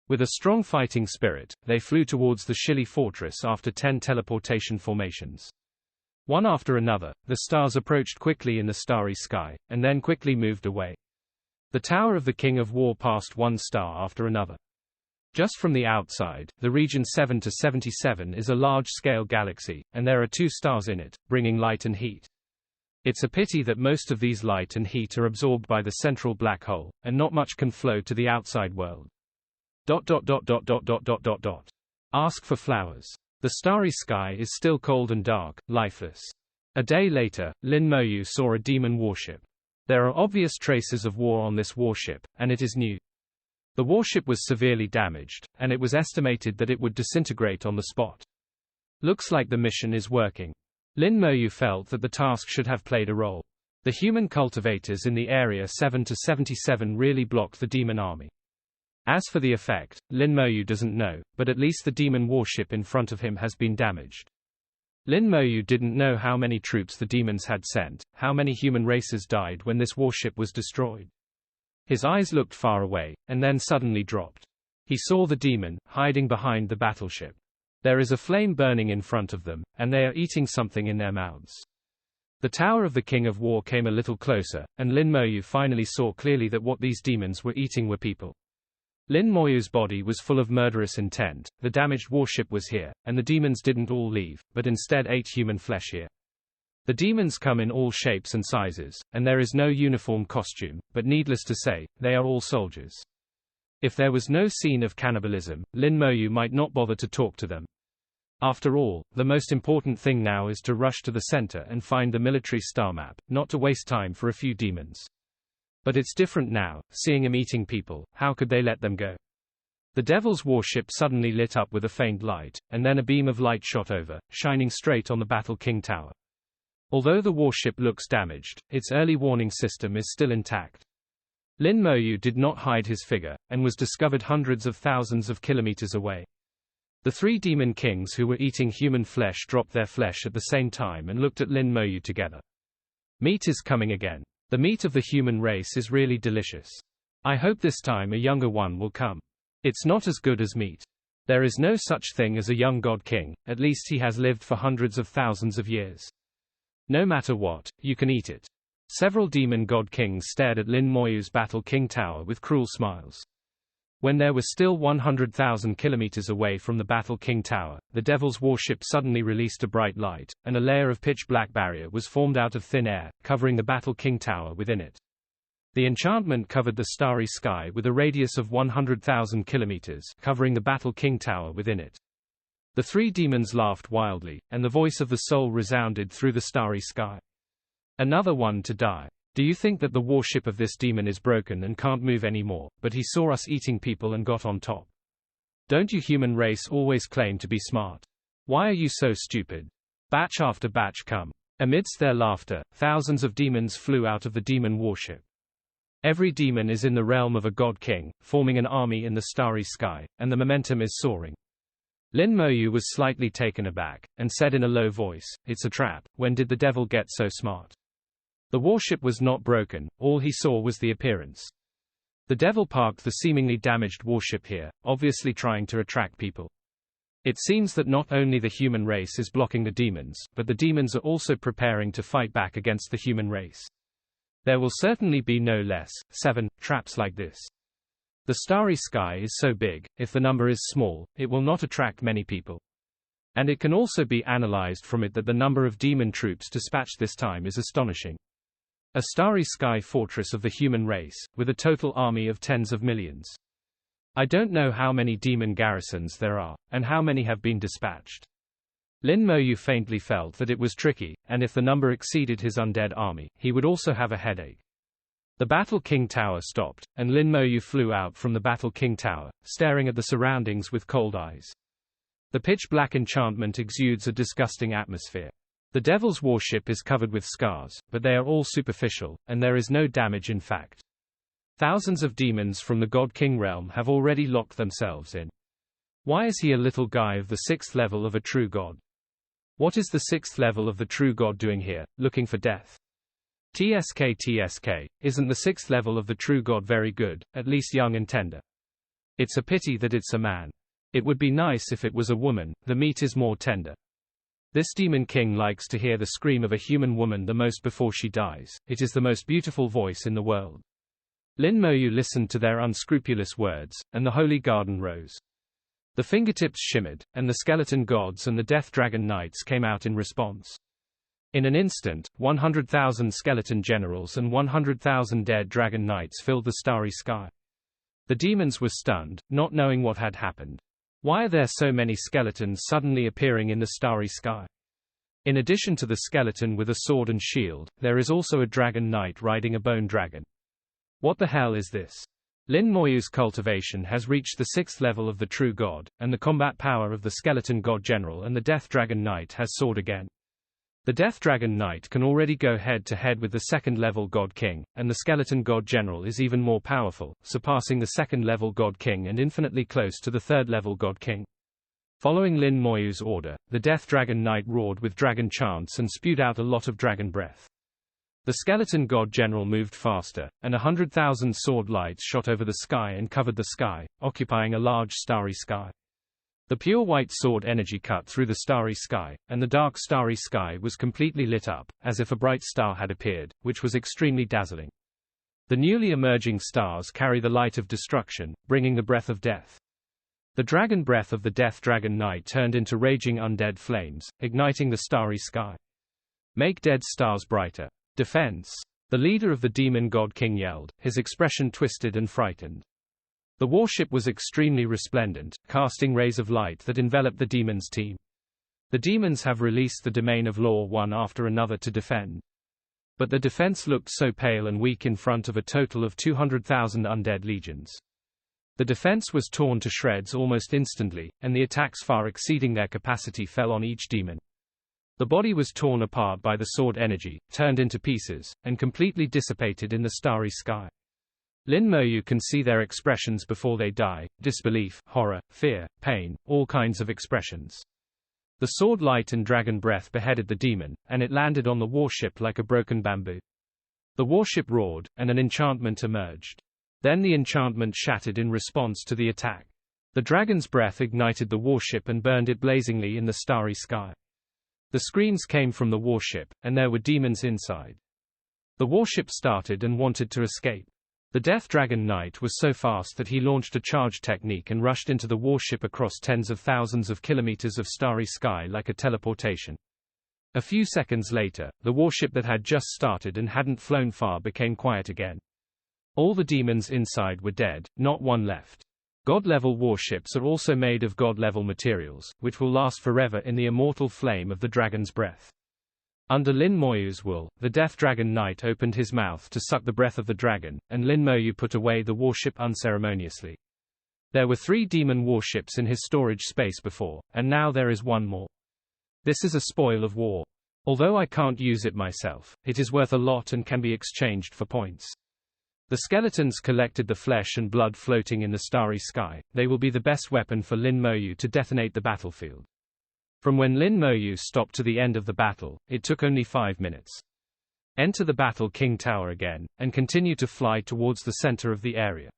With a strong fighting spirit, they flew towards the Shili fortress after 10 teleportation formations. One after another, the stars approached quickly in the starry sky, and then quickly moved away. The Tower of the King of War passed one star after another. Just from the outside, the region 7 to 77 is a large-scale galaxy, and there are 2 stars in it, bringing light and heat. It's a pity that most of these light and heat are absorbed by the central black hole, and not much can flow to the outside world. Ask for flowers. The starry sky is still cold and dark, lifeless. A day later, Lin Moyu saw a demon warship. There are obvious traces of war on this warship, and it is new. The warship was severely damaged, and it was estimated that it would disintegrate on the spot. Looks like the mission is working. Lin Moyu felt that the task should have played a role. The human cultivators in the area 7 to 77 really blocked the demon army. As for the effect, Lin Moyu doesn't know, but at least the demon warship in front of him has been damaged. Lin Moyu didn't know how many troops the demons had sent, how many human races died when this warship was destroyed. His eyes looked far away, and then suddenly dropped. He saw the demon, hiding behind the battleship. There is a flame burning in front of them, and they are eating something in their mouths. The Tower of the King of War came a little closer, and Lin Moyu finally saw clearly that what these demons were eating were people. Lin Moyu's body was full of murderous intent. The damaged warship was here, and the demons didn't all leave, but instead ate human flesh here. The demons come in all shapes and sizes, and there is no uniform costume, but needless to say, they are all soldiers. If there was no scene of cannibalism, Lin Moyu might not bother to talk to them. After all, the most important thing now is to rush to the center and find the military star map, not to waste time for a few demons. But it's different now, seeing him eating people, how could they let them go? The Devil's warship suddenly lit up with a faint light, and then a beam of light shot over, shining straight on the Battle King Tower. Although the warship looks damaged, its early warning system is still intact. Lin Moyu did not hide his figure, and was discovered hundreds of thousands of kilometers away. The 3 demon kings who were eating human flesh dropped their flesh at the same time and looked at Lin Moyu together. Meat is coming again. The meat of the human race is really delicious. I hope this time a younger one will come. It's not as good as meat. There is no such thing as a young god king, at least he has lived for hundreds of thousands of years. No matter what, you can eat it. Several demon god kings stared at Lin Moyu's Battle King Tower with cruel smiles. When there was still 100,000 kilometers away from the Battle King Tower, the Devil's warship suddenly released a bright light, and a layer of pitch-black barrier was formed out of thin air, covering the Battle King Tower within it. The enchantment covered the starry sky with a radius of 100,000 kilometers, covering the Battle King Tower within it. The 3 demons laughed wildly, and the voice of the soul resounded through the starry sky. Another one to die. Do you think that the warship of this demon is broken and can't move anymore, but he saw us eating people and got on top? Don't you human race always claim to be smart? Why are you so stupid? Batch after batch come. Amidst their laughter, thousands of demons flew out of the demon warship. Every demon is in the realm of a god king, forming an army in the starry sky, and the momentum is soaring. Lin Moyu was slightly taken aback, and said in a low voice, "It's a trap. When did the devil get so smart?" The warship was not broken, all he saw was the appearance. The devil parked the seemingly damaged warship here, obviously trying to attract people. It seems that not only the human race is blocking the demons, but the demons are also preparing to fight back against the human race. There will certainly be no less 7 traps like this. The starry sky is so big, if the number is small, it will not attract many people. And it can also be analyzed from it that the number of demon troops dispatched this time is astonishing. A starry sky fortress of the human race, with a total army of tens of millions. I don't know how many demon garrisons there are, and how many have been dispatched. Lin Moyu faintly felt that it was tricky, and if the number exceeded his undead army, he would also have a headache. The Battle King Tower stopped, and Lin Moyu flew out from the Battle King Tower, staring at the surroundings with cold eyes. The pitch-black enchantment exudes a disgusting atmosphere. The Devil's warship is covered with scars, but they are all superficial, and there is no damage in fact. Thousands of demons from the God King realm have already locked themselves in. Why is he a little guy of the 6th level of a true god? What is the 6th level of the true god doing here, looking for death? TSK, isn't the 6th level of the true god very good, at least young and tender? It's a pity that it's a man. It would be nice if it was a woman, the meat is more tender. This demon king likes to hear the scream of a human woman the most before she dies. It is the most beautiful voice in the world. Lin Moyu listened to their unscrupulous words, and the holy garden rose. The fingertips shimmered, and the skeleton gods and the death dragon knights came out in response. In an instant, 100,000 skeleton generals and 100,000 dead dragon knights filled the starry sky. The demons were stunned, not knowing what had happened. Why are there so many skeletons suddenly appearing in the starry sky? In addition to the skeleton with a sword and shield, there is also a dragon knight riding a bone dragon. What the hell is this? Lin Moyu's cultivation has reached the 6th level of the true god, and the combat power of the skeleton god general and the death dragon knight has soared again. The death dragon knight can already go head to head with the 2nd level god king, and the skeleton god general is even more powerful, surpassing the 2nd level god king and infinitely close to the 3rd level god king. Following Lin Moyu's order, the death dragon knight roared with dragon chants and spewed out a lot of dragon breath. The skeleton god general moved faster, and 100,000 sword lights shot over the sky and covered the sky, occupying a large starry sky. The pure white sword energy cut through the starry sky, and the dark starry sky was completely lit up, as if a bright star had appeared, which was extremely dazzling. The newly emerging stars carry the light of destruction, bringing the breath of death. The dragon breath of the death dragon knight turned into raging undead flames, igniting the starry sky. Make dead stars brighter. Defense. The leader of the demon god king yelled, his expression twisted and frightened. The warship was extremely resplendent, casting rays of light that enveloped the demons' team. The demons have released the domain of law one after another to defend. But the defense looked so pale and weak in front of a total of 200,000 undead legions. The defense was torn to shreds almost instantly, and the attacks far exceeding their capacity fell on each demon. The body was torn apart by the sword energy, turned into pieces, and completely dissipated in the starry sky. Lin Moyu can see their expressions before they die: disbelief, horror, fear, pain, all kinds of expressions. The sword light and dragon breath beheaded the demon, and it landed on the warship like a broken bamboo. The warship roared, and an enchantment emerged. Then the enchantment shattered in response to the attack. The dragon's breath ignited the warship and burned it blazingly in the starry sky. The screams came from the warship, and there were demons inside. The warship started and wanted to escape. The Death Dragon Knight was so fast that he launched a charge technique and rushed into the warship across tens of thousands of kilometers of starry sky like a teleportation. A few seconds later, the warship that had just started and hadn't flown far became quiet again. All the demons inside were dead, not one left. God-level warships are also made of God-level materials, which will last forever in the immortal flame of the dragon's breath. Under Lin Moyu's will, the Death Dragon Knight opened his mouth to suck the breath of the dragon, and Lin Moyu put away the warship unceremoniously. There were 3 demon warships in his storage space before, and now there is one more. This is a spoil of war. Although I can't use it myself, it is worth a lot and can be exchanged for points. The skeletons collected the flesh and blood floating in the starry sky. They will be the best weapon for Lin Moyu to detonate the battlefield. From when Lin Moyu stopped to the end of the battle, it took only 5 minutes. Enter the Battle King Tower again, and continue to fly towards the center of the area.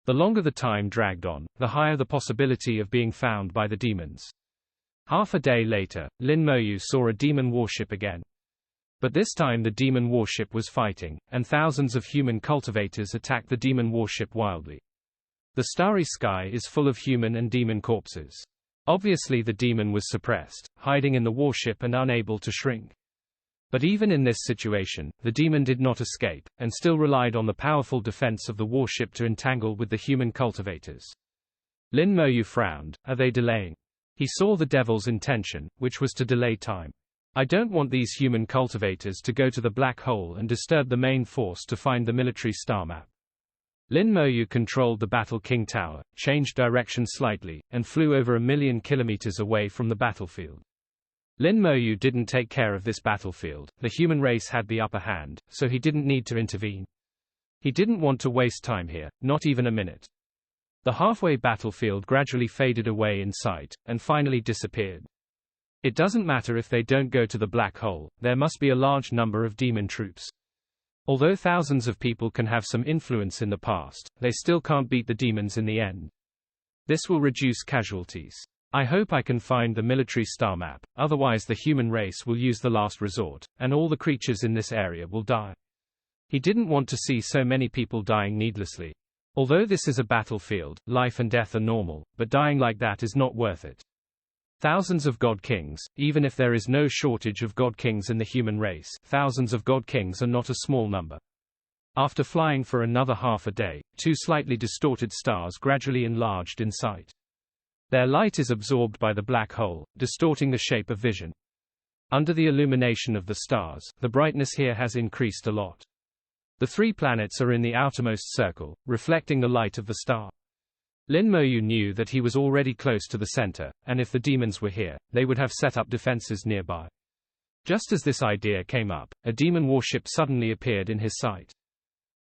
The longer the time dragged on, the higher the possibility of being found by the demons. Half a day later, Lin Moyu saw a demon warship again. But this time the demon warship was fighting, and thousands of human cultivators attacked the demon warship wildly. The starry sky is full of human and demon corpses. Obviously the demon was suppressed, hiding in the warship and unable to shrink. But even in this situation, the demon did not escape, and still relied on the powerful defense of the warship to entangle with the human cultivators. Lin Moyu frowned. Are they delaying? He saw the devil's intention, which was to delay time. I don't want these human cultivators to go to the black hole and disturb the main force to find the military star map. Lin Moyu controlled the Battle King Tower, changed direction slightly, and flew over 1,000,000 kilometers away from the battlefield. Lin Moyu didn't take care of this battlefield. The human race had the upper hand, so he didn't need to intervene. He didn't want to waste time here, not even a minute. The halfway battlefield gradually faded away in sight, and finally disappeared. It doesn't matter if they don't go to the black hole, there must be a large number of demon troops. Although thousands of people can have some influence in the past, they still can't beat the demons in the end. This will reduce casualties. I hope I can find the military star map, otherwise the human race will use the last resort, and all the creatures in this area will die. He didn't want to see so many people dying needlessly. Although this is a battlefield, life and death are normal, but dying like that is not worth it. Thousands of god kings, even if there is no shortage of god kings in the human race, thousands of god kings are not a small number. After flying for another half a day, two slightly distorted stars gradually enlarged in sight. Their light is absorbed by the black hole, distorting the shape of vision. Under the illumination of the stars, the brightness here has increased a lot. The 3 planets are in the outermost circle, reflecting the light of the star. Lin Moyu knew that he was already close to the center, and if the demons were here, they would have set up defenses nearby. Just as this idea came up, a demon warship suddenly appeared in his sight.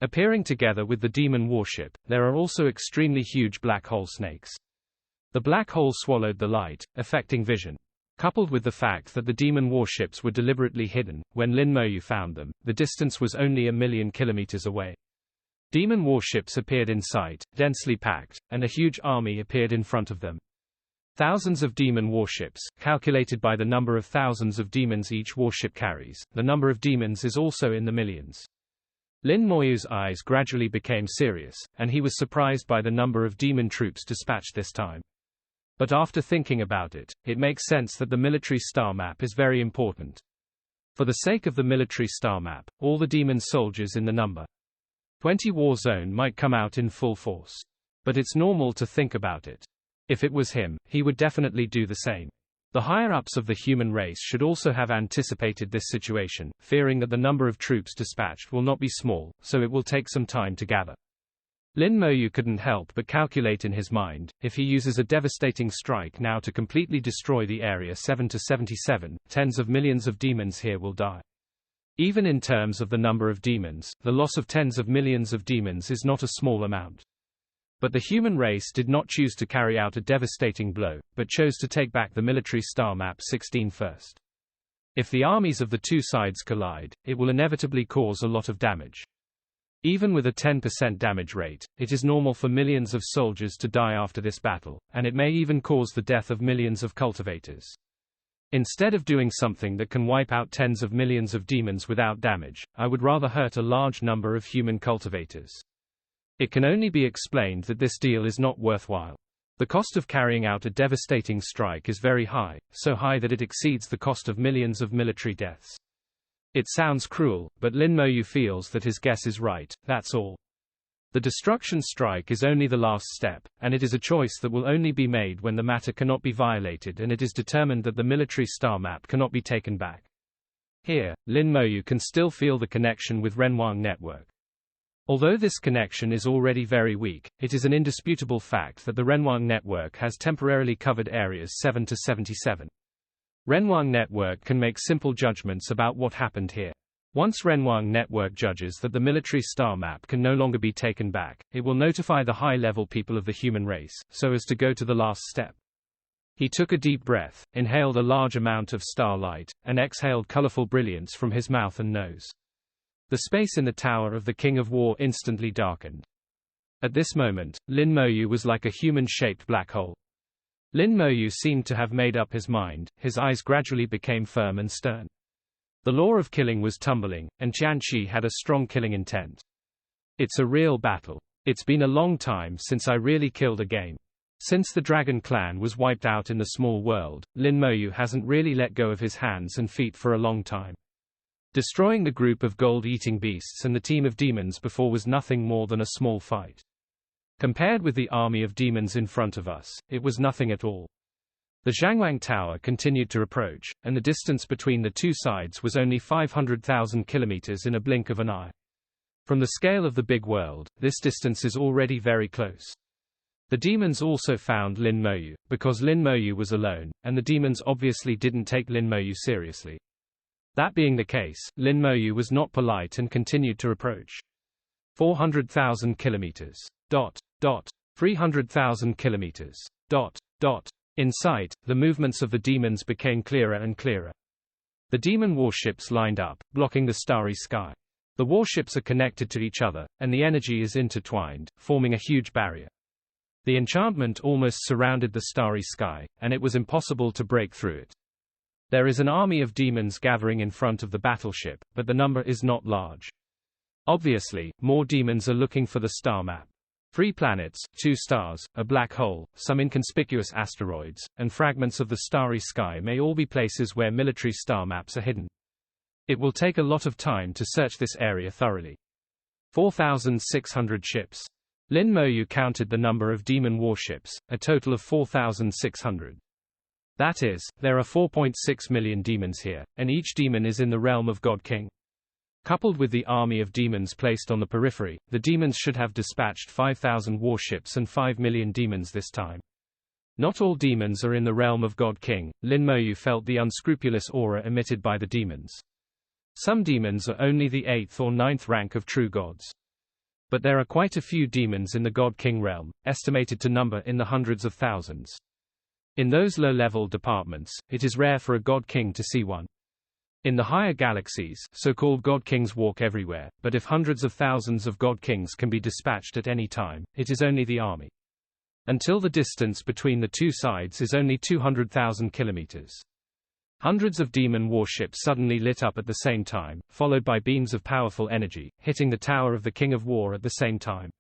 Appearing together with the demon warship, there are also extremely huge black hole snakes. The black hole swallowed the light, affecting vision. Coupled with the fact that the demon warships were deliberately hidden, when Lin Moyu found them, the distance was only 1,000,000 kilometers away. Demon warships appeared in sight, densely packed, and a huge army appeared in front of them. Thousands of demon warships, calculated by the number of thousands of demons each warship carries, the number of demons is also in the millions. Lin Moyu's eyes gradually became serious, and he was surprised by the number of demon troops dispatched this time. But after thinking about it, it makes sense that the military star map is very important. For the sake of the military star map, all the demon soldiers in the number 20 war zone might come out in full force. But it's normal to think about it. If it was him, he would definitely do the same. The higher-ups of the human race should also have anticipated this situation, fearing that the number of troops dispatched will not be small, so it will take some time to gather. Lin Moyu couldn't help but calculate in his mind, if he uses a devastating strike now to completely destroy the Area 7 to 77, tens of millions of demons here will die. Even in terms of the number of demons, the loss of tens of millions of demons is not a small amount. But the human race did not choose to carry out a devastating blow, but chose to take back the military star map 16 first. If the armies of the two sides collide, it will inevitably cause a lot of damage. Even with a 10% damage rate, it is normal for millions of soldiers to die after this battle, and it may even cause the death of millions of cultivators. Instead of doing something that can wipe out tens of millions of demons without damage, I would rather hurt a large number of human cultivators. It can only be explained that this deal is not worthwhile. The cost of carrying out a devastating strike is very high, so high that it exceeds the cost of millions of military deaths. It sounds cruel, but Lin Moyu feels that his guess is right, that's all. The destruction strike is only the last step, and it is a choice that will only be made when the matter cannot be violated and it is determined that the military star map cannot be taken back. Here, Lin Moyu can still feel the connection with Renwang network. Although this connection is already very weak, it is an indisputable fact that the Renwang network has temporarily covered areas 7 to 77. Renwang network can make simple judgments about what happened here. Once Renwang network judges that the military star map can no longer be taken back, it will notify the high-level people of the human race, so as to go to the last step. He took a deep breath, inhaled a large amount of starlight, and exhaled colorful brilliance from his mouth and nose. The space in the Tower of the King of War instantly darkened. At this moment, Lin Moyu was like a human-shaped black hole. Lin Moyu seemed to have made up his mind, his eyes gradually became firm and stern. The law of killing was tumbling, and Qianqi had a strong killing intent. It's a real battle. It's been a long time since I really killed a game. Since the Dragon Clan was wiped out in the small world, Lin Moyu hasn't really let go of his hands and feet for a long time. Destroying the group of gold-eating beasts and the team of demons before was nothing more than a small fight. Compared with the army of demons in front of us, it was nothing at all. The Zhangwang Tower continued to approach, and the distance between the two sides was only 500,000 kilometers in a blink of an eye. From the scale of the big world, this distance is already very close. The demons also found Lin Moyu, because Lin Moyu was alone, and the demons obviously didn't take Lin Moyu seriously. That being the case, Lin Moyu was not polite and continued to approach. 400,000 kilometers. 300,000 kilometers. In sight, the movements of the demons became clearer and clearer. The demon warships lined up, blocking the starry sky. The warships are connected to each other, and the energy is intertwined, forming a huge barrier. The enchantment almost surrounded the starry sky, and it was impossible to break through it. There is an army of demons gathering in front of the battleship, but the number is not large. Obviously, more demons are looking for the star map. 3 planets, 2 stars, a black hole, some inconspicuous asteroids, and fragments of the starry sky may all be places where military star maps are hidden. It will take a lot of time to search this area thoroughly. 4,600 ships. Lin Moyu counted the number of demon warships, a total of 4,600. That is, there are 4.6 million demons here, and each demon is in the realm of God King. Coupled with the army of demons placed on the periphery, the demons should have dispatched 5,000 warships and 5 million demons this time. Not all demons are in the realm of God King. Lin Moyu felt the unscrupulous aura emitted by the demons. Some demons are only the 8th or 9th rank of true gods. But there are quite a few demons in the God King realm, estimated to number in the hundreds of thousands. In those low-level departments, it is rare for a God King to see one. In the higher galaxies, so-called God Kings walk everywhere, but if hundreds of thousands of God Kings can be dispatched at any time, it is only the army. Until the distance between the two sides is only 200,000 kilometers. Hundreds of demon warships suddenly lit up at the same time, followed by beams of powerful energy, hitting the tower of the King of War at the same time.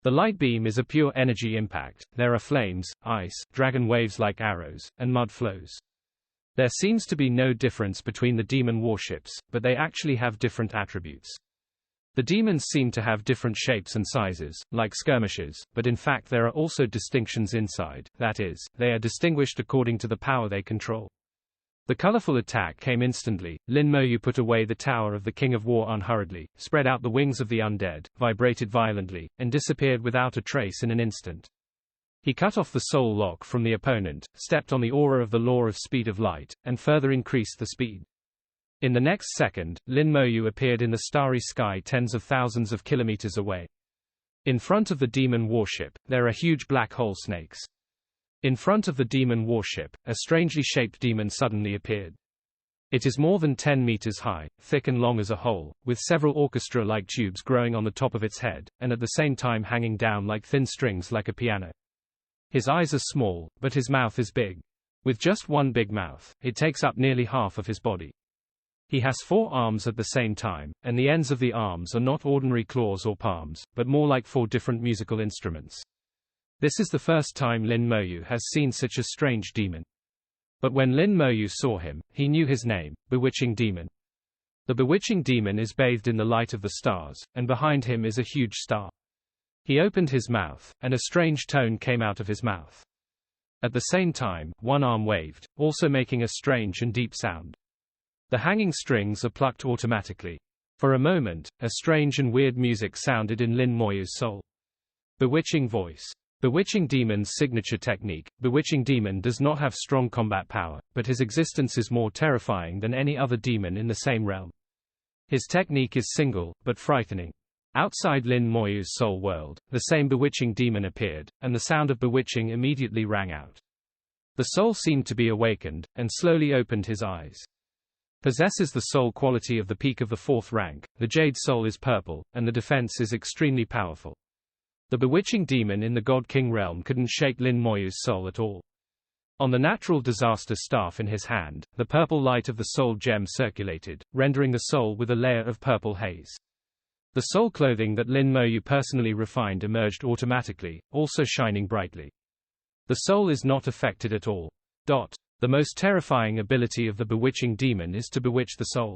The light beam is a pure energy impact. There are flames, ice, dragon waves like arrows, and mud flows. There seems to be no difference between the demon warships, but they actually have different attributes. The demons seem to have different shapes and sizes, like skirmishers, but in fact there are also distinctions inside, that is, they are distinguished according to the power they control. The colorful attack came instantly. Lin Moyu put away the tower of the King of War unhurriedly, spread out the wings of the undead, vibrated violently, and disappeared without a trace in an instant. He cut off the soul lock from the opponent, stepped on the aura of the law of speed of light, and further increased the speed. In the next second, Lin Moyu appeared in the starry sky tens of thousands of kilometers away. In front of the demon warship, there are huge black hole snakes. In front of the demon warship, a strangely shaped demon suddenly appeared. It is more than 10 meters high, thick and long as a hole, with several orchestra-like tubes growing on the top of its head, and at the same time hanging down like thin strings like a piano. His eyes are small, but his mouth is big. With just one big mouth, it takes up nearly half of his body. He has 4 arms at the same time, and the ends of the arms are not ordinary claws or palms, but more like 4 different musical instruments. This is the first time Lin Moyu has seen such a strange demon. But when Lin Moyu saw him, he knew his name, Bewitching Demon. The Bewitching Demon is bathed in the light of the stars, and behind him is a huge star. He opened his mouth, and a strange tone came out of his mouth. At the same time, one arm waved, also making a strange and deep sound. The hanging strings are plucked automatically. For a moment, a strange and weird music sounded in Lin Moyu's soul. Bewitching voice. Bewitching Demon's signature technique. Bewitching Demon does not have strong combat power, but his existence is more terrifying than any other demon in the same realm. His technique is single, but frightening. Outside Lin Moyu's soul world, the same bewitching demon appeared, and the sound of bewitching immediately rang out. The soul seemed to be awakened, and slowly opened his eyes. Possesses the soul quality of the peak of the 4th rank, the jade soul is purple, and the defense is extremely powerful. The bewitching demon in the God King realm couldn't shake Lin Moyu's soul at all. On the natural disaster staff in his hand, the purple light of the soul gem circulated, rendering the soul with a layer of purple haze. The soul clothing that Lin Moyu personally refined emerged automatically, also shining brightly. The soul is not affected at all. The most terrifying ability of the bewitching demon is to bewitch the soul.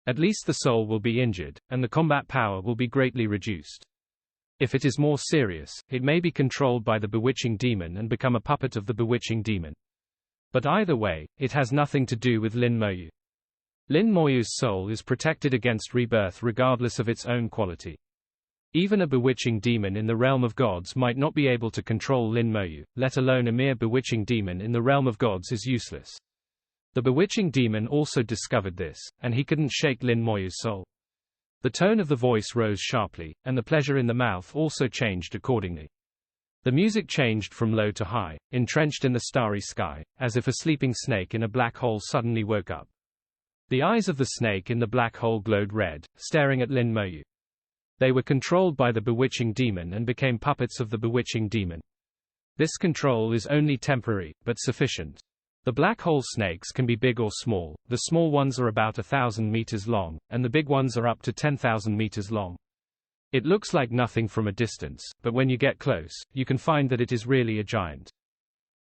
At least the soul will be injured, and the combat power will be greatly reduced. If it is more serious, it may be controlled by the bewitching demon and become a puppet of the bewitching demon. But either way, it has nothing to do with Lin Moyu. Lin Moyu's soul is protected against rebirth regardless of its own quality. Even a bewitching demon in the realm of gods might not be able to control Lin Moyu, let alone a mere bewitching demon in the realm of gods is useless. The bewitching demon also discovered this, and he couldn't shake Lin Moyu's soul. The tone of the voice rose sharply, and the pleasure in the mouth also changed accordingly. The music changed from low to high, entrenched in the starry sky, as if a sleeping snake in a black hole suddenly woke up. The eyes of the snake in the black hole glowed red, staring at Lin Moyu. They were controlled by the bewitching demon and became puppets of the bewitching demon. This control is only temporary, but sufficient. The black hole snakes can be big or small. The small ones are about 1,000 meters long, and the big ones are up to 10,000 meters long. It looks like nothing from a distance, but when you get close, you can find that it is really a giant.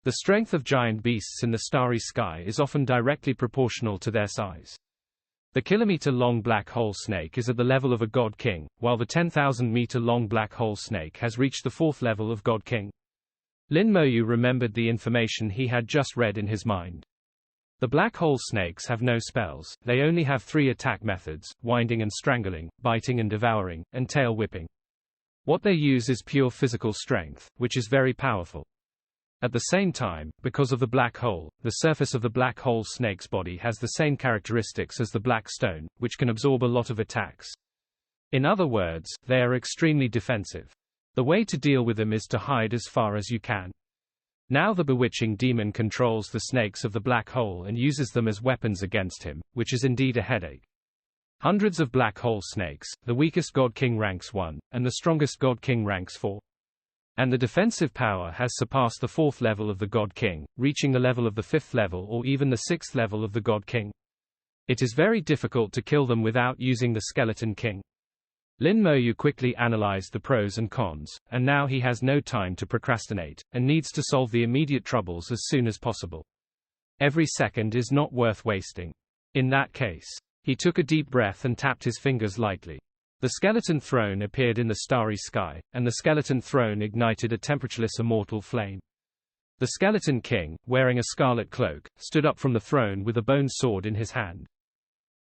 The strength of giant beasts in the starry sky is often directly proportional to their size. The kilometer-long black hole snake is at the level of a god king, while the 10,000-meter-long black hole snake has reached the fourth level of god king. Lin Moyu remembered the information he had just read in his mind. The black hole snakes have no spells, they only have 3 attack methods: winding and strangling, biting and devouring, and tail whipping. What they use is pure physical strength, which is very powerful. At the same time, because of the black hole, the surface of the black hole snake's body has the same characteristics as the black stone, which can absorb a lot of attacks. In other words, they are extremely defensive. The way to deal with them is to hide as far as you can. Now the bewitching demon controls the snakes of the black hole and uses them as weapons against him, which is indeed a headache. Hundreds of black hole snakes, the weakest god king ranks 1, and the strongest god king ranks 4. And the defensive power has surpassed the 4th level of the god king, reaching the level of the 5th level or even the 6th level of the god king. It is very difficult to kill them without using the skeleton king. Lin Moyu quickly analyzed the pros and cons, and now he has no time to procrastinate, and needs to solve the immediate troubles as soon as possible. Every second is not worth wasting. In that case, he took a deep breath and tapped his fingers lightly. The skeleton throne appeared in the starry sky, and the skeleton throne ignited a temperatureless immortal flame. The skeleton king, wearing a scarlet cloak, stood up from the throne with a bone sword in his hand.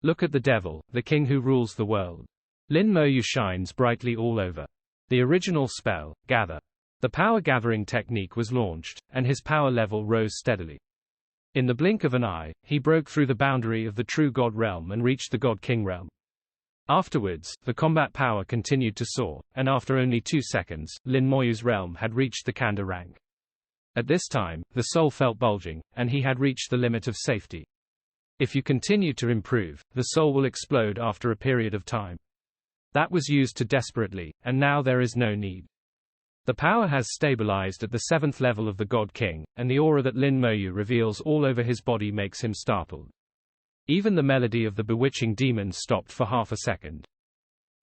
Look at the devil, the king who rules the world. Lin Moyu shines brightly all over. The original spell, Gather. The power-gathering technique was launched, and his power level rose steadily. In the blink of an eye, he broke through the boundary of the true God realm and reached the God King realm. Afterwards, the combat power continued to soar, and after only 2 seconds, Lin Moyu's realm had reached the Kanda rank. At this time, the soul felt bulging, and he had reached the limit of safety. If you continue to improve, the soul will explode after a period of time. That was used too desperately, and now there is no need. The power has stabilized at the 7th level of the God King, and the aura that Lin Moyu reveals all over his body makes him startled. Even the melody of the bewitching demon stopped for half a second.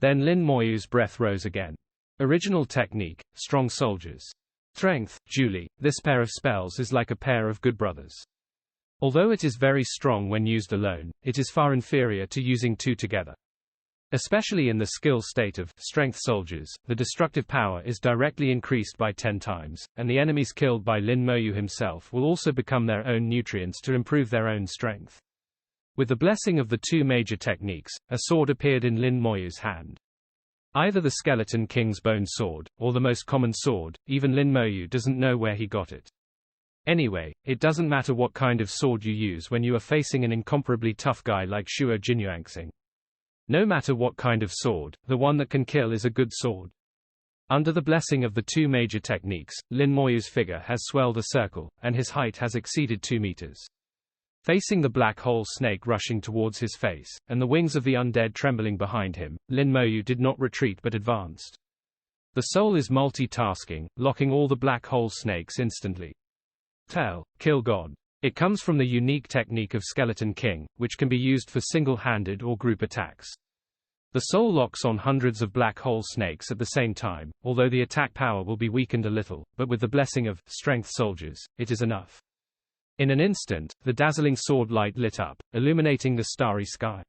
Then Lin Moyu's breath rose again. Original technique, strong soldiers. Strength, Julie, this pair of spells is like a pair of good brothers. Although it is very strong when used alone, it is far inferior to using 2 together. Especially in the skill state of strength soldiers, the destructive power is directly increased by 10 times, and the enemies killed by Lin Moyu himself will also become their own nutrients to improve their own strength. With the blessing of the 2 major techniques, a sword appeared in Lin Moyu's hand. Either the Skeleton King's bone sword, or the most common sword, even Lin Moyu doesn't know where he got it. Anyway, it doesn't matter what kind of sword you use when you are facing an incomparably tough guy like Shuo Jinyuanxing. No matter what kind of sword, the one that can kill is a good sword. Under the blessing of the 2 major techniques, Lin Moyu's figure has swelled a circle, and his height has exceeded 2 meters. Facing the black hole snake rushing towards his face, and the wings of the undead trembling behind him, Lin Moyu did not retreat but advanced. The soul is multitasking, locking all the black hole snakes instantly. Kill God. It comes from the unique technique of Skeleton King, which can be used for single-handed or group attacks. The soul locks on hundreds of black hole snakes at the same time, although the attack power will be weakened a little, but with the blessing of strength soldiers, it is enough. In an instant, the dazzling sword light lit up, illuminating the starry sky.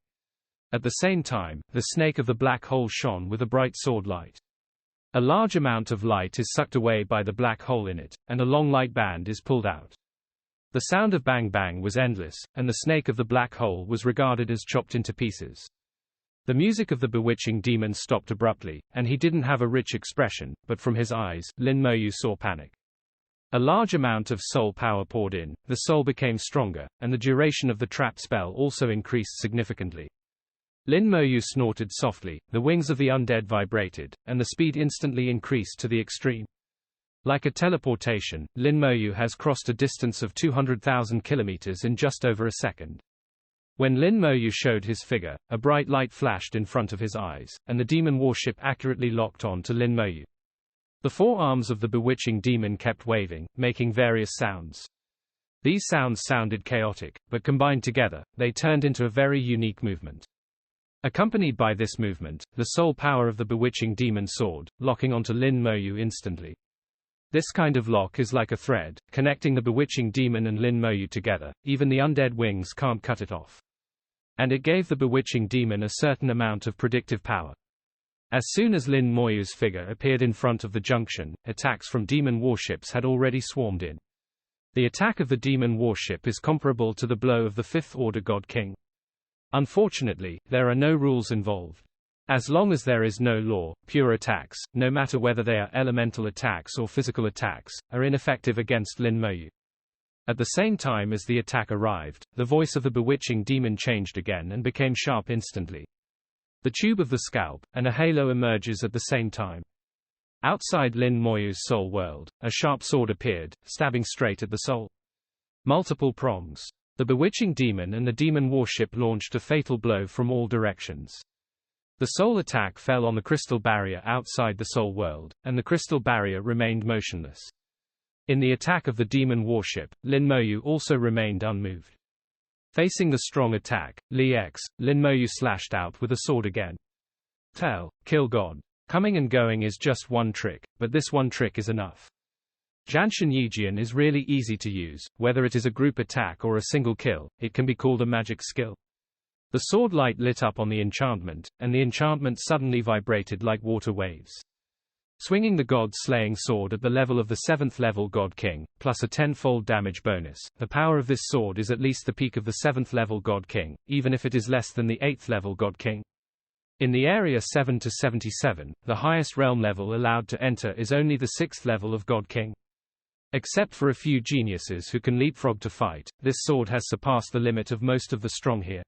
At the same time, the snake of the black hole shone with a bright sword light. A large amount of light is sucked away by the black hole in it, and a long light band is pulled out. The sound of bang bang was endless, and the snake of the black hole was regarded as chopped into pieces. The music of the bewitching demon stopped abruptly, and he didn't have a rich expression, but from his eyes, Lin Moyu saw panic. A large amount of soul power poured in, the soul became stronger, and the duration of the trap spell also increased significantly. Lin Moyu snorted softly, the wings of the undead vibrated, and the speed instantly increased to the extreme. Like a teleportation, Lin Moyu has crossed a distance of 200,000 kilometers in just over a second. When Lin Moyu showed his figure, a bright light flashed in front of his eyes, and the demon warship accurately locked on to Lin Moyu. The four arms of the bewitching demon kept waving, making various sounds. These sounds sounded chaotic, but combined together, they turned into a very unique movement. Accompanied by this movement, the soul power of the bewitching demon soared, locking onto Lin Moyu instantly. This kind of lock is like a thread, connecting the bewitching demon and Lin Moyu together, even the undead wings can't cut it off. And it gave the bewitching demon a certain amount of predictive power. As soon as Lin Moyu's figure appeared in front of the junction, attacks from demon warships had already swarmed in. The attack of the demon warship is comparable to the blow of the Fifth Order God King. Unfortunately, there are no rules involved. As long as there is no law, pure attacks, no matter whether they are elemental attacks or physical attacks, are ineffective against Lin Moyu. At the same time as the attack arrived, the voice of the bewitching demon changed again and became sharp instantly. The tube of the scalp, and a halo emerges at the same time. Outside Lin Moyu's soul world, a sharp sword appeared, stabbing straight at the soul. Multiple prongs. The bewitching demon and the demon warship launched a fatal blow from all directions. The soul attack fell on the crystal barrier outside the soul world, and the crystal barrier remained motionless. In the attack of the demon warship, Lin Moyu also remained unmoved. Facing the strong attack, Lin Moyu slashed out with a sword again. Kill God. Coming and going is just one trick, but this one trick is enough. Janshin Yijian is really easy to use, whether it is a group attack or a single kill, it can be called a magic skill. The sword light lit up on the enchantment, and the enchantment suddenly vibrated like water waves. Swinging the god-slaying sword at the level of the 7th level God King, plus a 10-fold damage bonus, the power of this sword is at least the peak of the 7th level God King, even if it is less than the 8th level God King. In the area 7 to 77, the highest realm level allowed to enter is only the 6th level of God King. Except for a few geniuses who can leapfrog to fight, this sword has surpassed the limit of most of the strong here.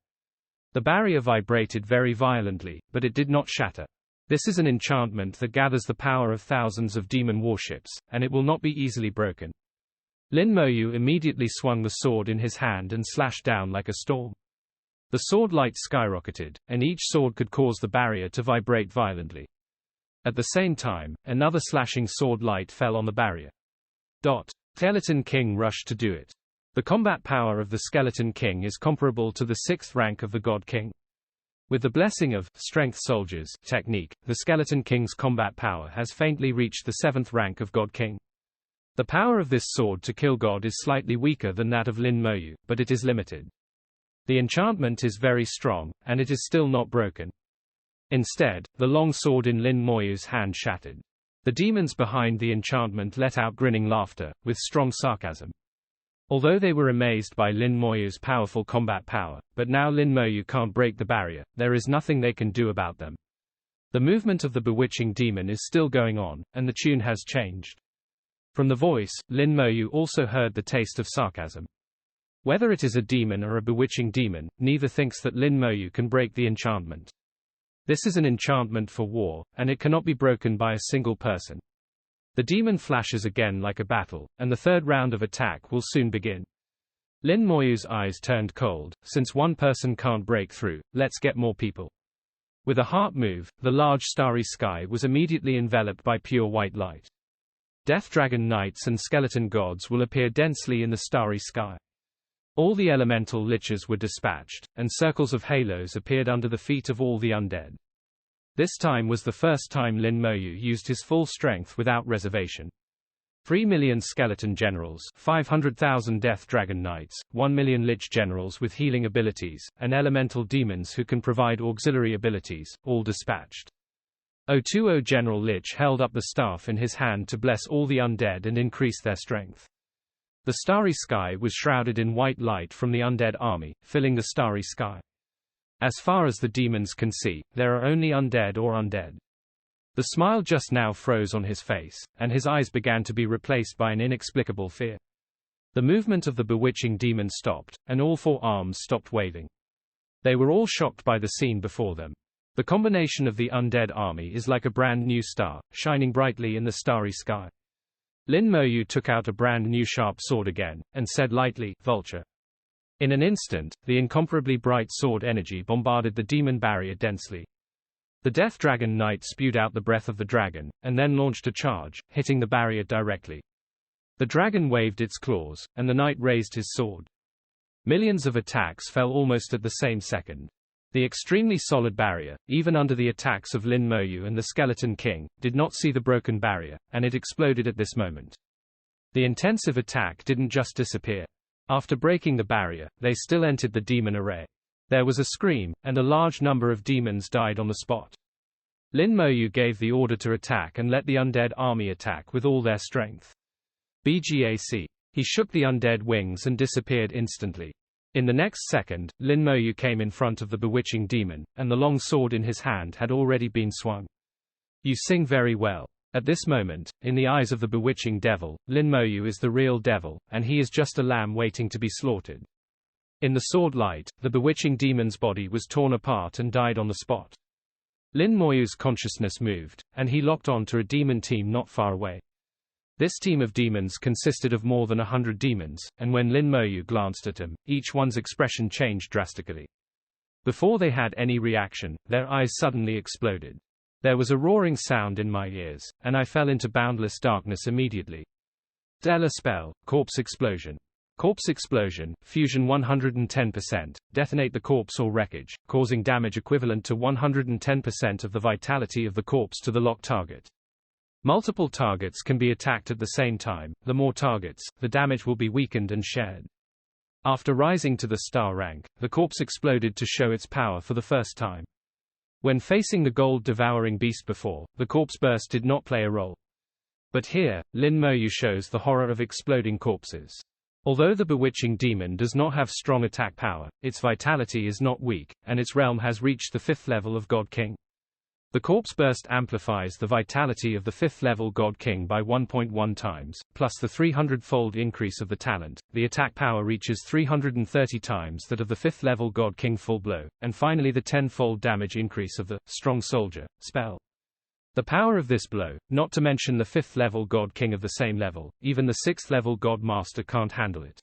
The barrier vibrated very violently, but it did not shatter. This is an enchantment that gathers the power of thousands of demon warships, and it will not be easily broken. Lin Moyu immediately swung the sword in his hand and slashed down like a storm. The sword light skyrocketed, and each sword could cause the barrier to vibrate violently. At the same time, another slashing sword light fell on the barrier. Skeleton King rushed to do it. The combat power of the Skeleton King is comparable to the 6th rank of the God King. With the blessing of Strength Soldiers technique, the Skeleton King's combat power has faintly reached the 7th rank of God King. The power of this sword to kill God is slightly weaker than that of Lin Moyu, but it is limited. The enchantment is very strong, and it is still not broken. Instead, the long sword in Lin Moyu's hand shattered. The demons behind the enchantment let out grinning laughter, with strong sarcasm. Although they were amazed by Lin Moyu's powerful combat power, but now Lin Moyu can't break the barrier, there is nothing they can do about them. The movement of the bewitching demon is still going on, and the tune has changed. From the voice, Lin Moyu also heard the taste of sarcasm. Whether it is a demon or a bewitching demon, neither thinks that Lin Moyu can break the enchantment. This is an enchantment for war, and it cannot be broken by a single person. The demon flashes again like a battle, and the third round of attack will soon begin. Lin Moyu's eyes turned cold. Since one person can't break through, let's get more people. With a heart move, the large starry sky was immediately enveloped by pure white light. Death Dragon Knights and Skeleton Gods will appear densely in the starry sky. All the elemental liches were dispatched, and circles of halos appeared under the feet of all the undead. This time was the first time Lin Moyu used his full strength without reservation. 3 million skeleton generals, 500,000 death dragon knights, 1 million lich generals with healing abilities, and elemental demons who can provide auxiliary abilities, all dispatched. 020 General Lich held up the staff in his hand to bless all the undead and increase their strength. The starry sky was shrouded in white light from the undead army, filling the starry sky. As far as the demons can see, there are only undead or undead. The smile just now froze on his face, and his eyes began to be replaced by an inexplicable fear. The movement of the bewitching demon stopped, and all four arms stopped waving. They were all shocked by the scene before them. The combination of the undead army is like a brand new star, shining brightly in the starry sky. Lin Moyu took out a brand new sharp sword again, and said lightly, "Vulture." In an instant, the incomparably bright sword energy bombarded the demon barrier densely. The Death Dragon Knight spewed out the breath of the dragon, and then launched a charge, hitting the barrier directly. The dragon waved its claws, and the knight raised his sword. Millions of attacks fell almost at the same second. The extremely solid barrier, even under the attacks of Lin Moyu and the Skeleton King, did not see the broken barrier, and it exploded at this moment. The intensive attack didn't just disappear. After breaking the barrier, they still entered the demon array. There was a scream, and a large number of demons died on the spot. Lin Moyu gave the order to attack and let the undead army attack with all their strength. BGAC. He shook the undead wings and disappeared instantly. In the next second, Lin Moyu came in front of the bewitching demon, and the long sword in his hand had already been swung. "You sing very well." At this moment, in the eyes of the bewitching devil, Lin Moyu is the real devil, and he is just a lamb waiting to be slaughtered. In the sword light, the bewitching demon's body was torn apart and died on the spot. Lin Moyu's consciousness moved, and he locked on to a demon team not far away. This team of demons consisted of more than 100 demons, and when Lin Moyu glanced at them, each one's expression changed drastically. Before they had any reaction, their eyes suddenly exploded. There was a roaring sound in my ears, and I fell into boundless darkness immediately. Della spell, corpse explosion. Corpse explosion, fusion 110%, detonate the corpse or wreckage, causing damage equivalent to 110% of the vitality of the corpse to the locked target. Multiple targets can be attacked at the same time. The more targets, the damage will be weakened and shared. After rising to the star rank, the corpse exploded to show its power for the first time. When facing the gold-devouring beast before, the corpse burst did not play a role. But here, Lin Moyu shows the horror of exploding corpses. Although the bewitching demon does not have strong attack power, its vitality is not weak, and its realm has reached the 5th level of God King. The corpse burst amplifies the vitality of the 5th level God King by 1.1 times, plus the 300-fold increase of the talent. The attack power reaches 330 times that of the 5th level God King full blow, and finally the 10-fold damage increase of the Strong Soldier spell. The power of this blow, not to mention the 5th level God King of the same level, even the 6th level God Master can't handle it.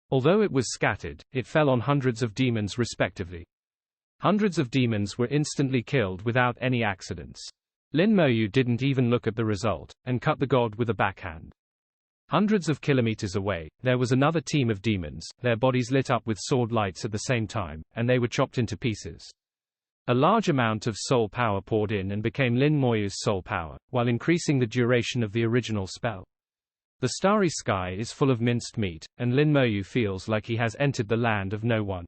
Although it was scattered, it fell on hundreds of demons respectively. Hundreds of demons were instantly killed without any accidents. Lin Moyu didn't even look at the result, and cut the god with a backhand. Hundreds of kilometers away, there was another team of demons, their bodies lit up with sword lights at the same time, and they were chopped into pieces. A large amount of soul power poured in and became Lin Moyu's soul power, while increasing the duration of the original spell. The starry sky is full of minced meat, and Lin Moyu feels like he has entered the land of no one.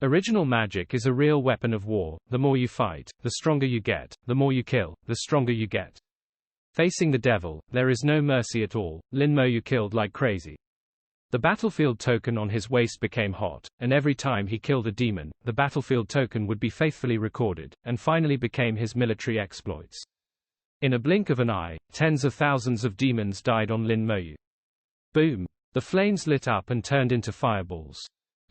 Original magic is a real weapon of war. The more you fight, the stronger you get. The more you kill, the stronger you get. Facing the devil, there is no mercy at all. Lin Moyu killed like crazy. The battlefield token on his waist became hot, and every time he killed a demon, the battlefield token would be faithfully recorded, and finally became his military exploits. In a blink of an eye, tens of thousands of demons died on Lin Moyu. Boom! The flames lit up and turned into fireballs.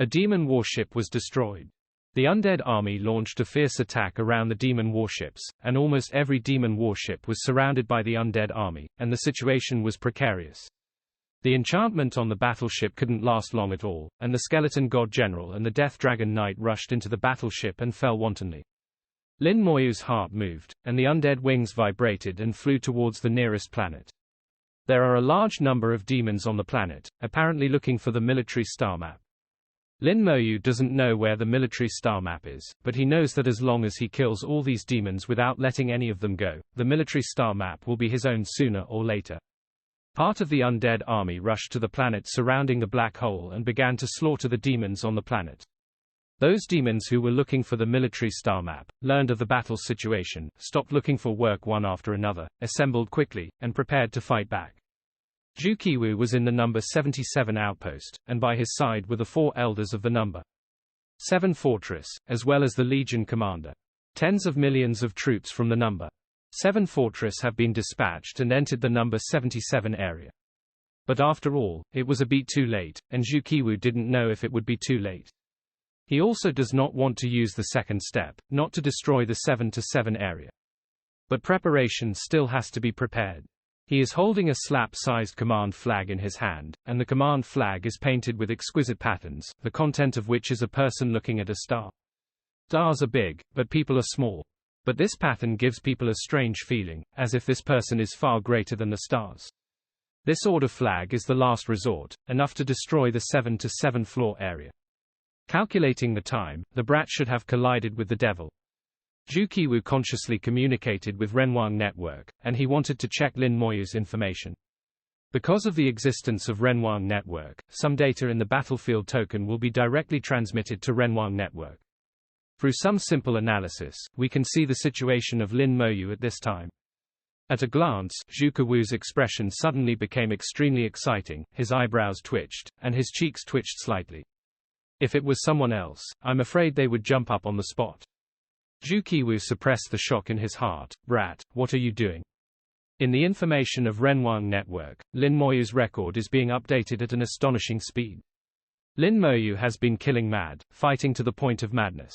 A demon warship was destroyed. The undead army launched a fierce attack around the demon warships, and almost every demon warship was surrounded by the undead army, and the situation was precarious. The enchantment on the battleship couldn't last long at all, and the Skeleton God General and the Death Dragon Knight rushed into the battleship and fell wantonly. Lin Moyu's heart moved, and the undead wings vibrated and flew towards the nearest planet. There are a large number of demons on the planet, apparently looking for the military star map. Lin Moyu doesn't know where the military star map is, but he knows that as long as he kills all these demons without letting any of them go, the military star map will be his own sooner or later. Part of the undead army rushed to the planet surrounding the black hole and began to slaughter the demons on the planet. Those demons who were looking for the military star map, learned of the battle situation, stopped looking for work one after another, assembled quickly, and prepared to fight back. Zhu Qiwu was in the number 77 outpost, and by his side were the 4 elders of the number 7 fortress, as well as the legion commander. Tens of millions of troops from the number 7 fortress have been dispatched and entered the number 77 area. But after all, it was a bit too late, and Zhu Qiwu didn't know if it would be too late. He also does not want to use the second step, not to destroy the 7-7 area. But preparation still has to be prepared. He is holding a slap-sized command flag in his hand, and the command flag is painted with exquisite patterns, the content of which is a person looking at a star. Stars are big, but people are small. But this pattern gives people a strange feeling, as if this person is far greater than the stars. This order flag is the last resort, enough to destroy the 7-7 floor area. Calculating the time, the brat should have collided with the devil. Zhu Qiwu consciously communicated with Renwang Network, and he wanted to check Lin Moyu's information. Because of the existence of Renwang Network, some data in the battlefield token will be directly transmitted to Renwang Network. Through some simple analysis, we can see the situation of Lin Moyu at this time. At a glance, Zhu Qiwu's expression suddenly became extremely exciting, his eyebrows twitched, and his cheeks twitched slightly. If it was someone else, I'm afraid they would jump up on the spot. Zhu Qiwu suppressed the shock in his heart. Brat, what are you doing? In the information of Renwang Network, Lin Moyu's record is being updated at an astonishing speed. Lin Moyu has been killing mad, fighting to the point of madness.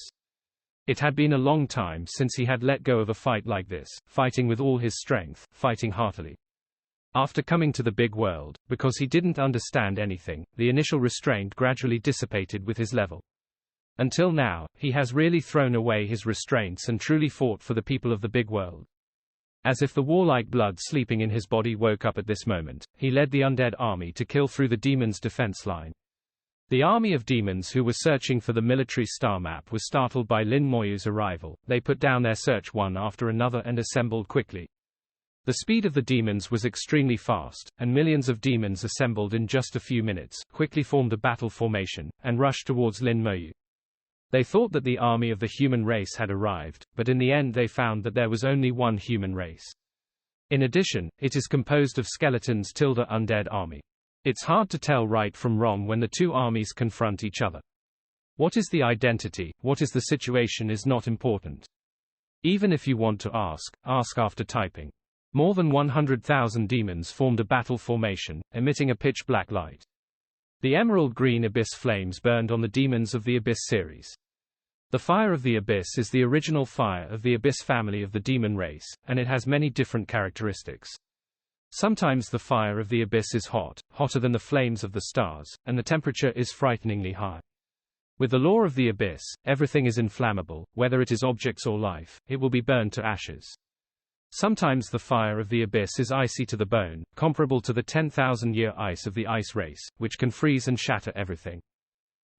It had been a long time since he had let go of a fight like this, fighting with all his strength, fighting heartily. After coming to the big world, because he didn't understand anything, the initial restraint gradually dissipated with his level. Until now, he has really thrown away his restraints and truly fought for the people of the big world. As if the warlike blood sleeping in his body woke up at this moment, he led the undead army to kill through the demons' defense line. The army of demons who were searching for the military star map was startled by Lin Moyu's arrival. They put down their search one after another and assembled quickly. The speed of the demons was extremely fast, and millions of demons assembled in just a few minutes, quickly formed a battle formation, and rushed towards Lin Moyu. They thought that the army of the human race had arrived, but in the end they found that there was only one human race. In addition, it is composed of skeletons tilde undead army. It's hard to tell right from wrong when the two armies confront each other. What is the identity, what is the situation is not important. Even if you want to ask after typing. More than 100,000 demons formed a battle formation, emitting a pitch-black light. The emerald green abyss flames burned on the demons of the Abyss series. The fire of the Abyss is the original fire of the Abyss family of the demon race, and it has many different characteristics. Sometimes the fire of the Abyss is hot, hotter than the flames of the stars, and the temperature is frighteningly high. With the law of the Abyss, everything is inflammable, whether it is objects or life, it will be burned to ashes. Sometimes the fire of the Abyss is icy to the bone, comparable to the 10,000-year ice of the ice race, which can freeze and shatter everything.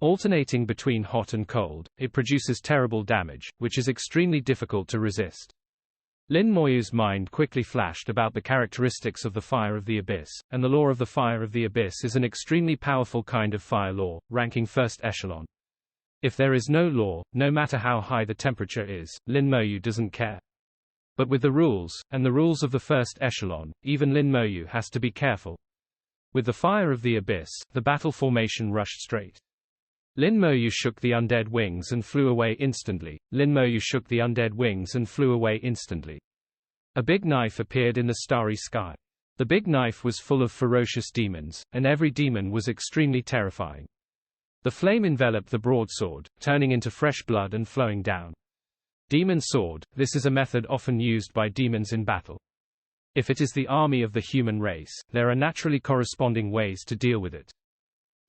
Alternating between hot and cold, it produces terrible damage, which is extremely difficult to resist. Lin Moyu's mind quickly flashed about the characteristics of the fire of the Abyss, and the law of the fire of the Abyss is an extremely powerful kind of fire law, ranking first echelon. If there is no law, no matter how high the temperature is, Lin Moyu doesn't care. But with the rules, and the rules of the first echelon, even Lin Moyu has to be careful. With the fire of the Abyss, the battle formation rushed straight. Lin Moyu shook the undead wings and flew away instantly. Lin Moyu shook the undead wings and flew away instantly. A big knife appeared in the starry sky. The big knife was full of ferocious demons, and every demon was extremely terrifying. The flame enveloped the broadsword, turning into fresh blood and flowing down. Demon sword, this is a method often used by demons in battle. If it is the army of the human race, there are naturally corresponding ways to deal with it.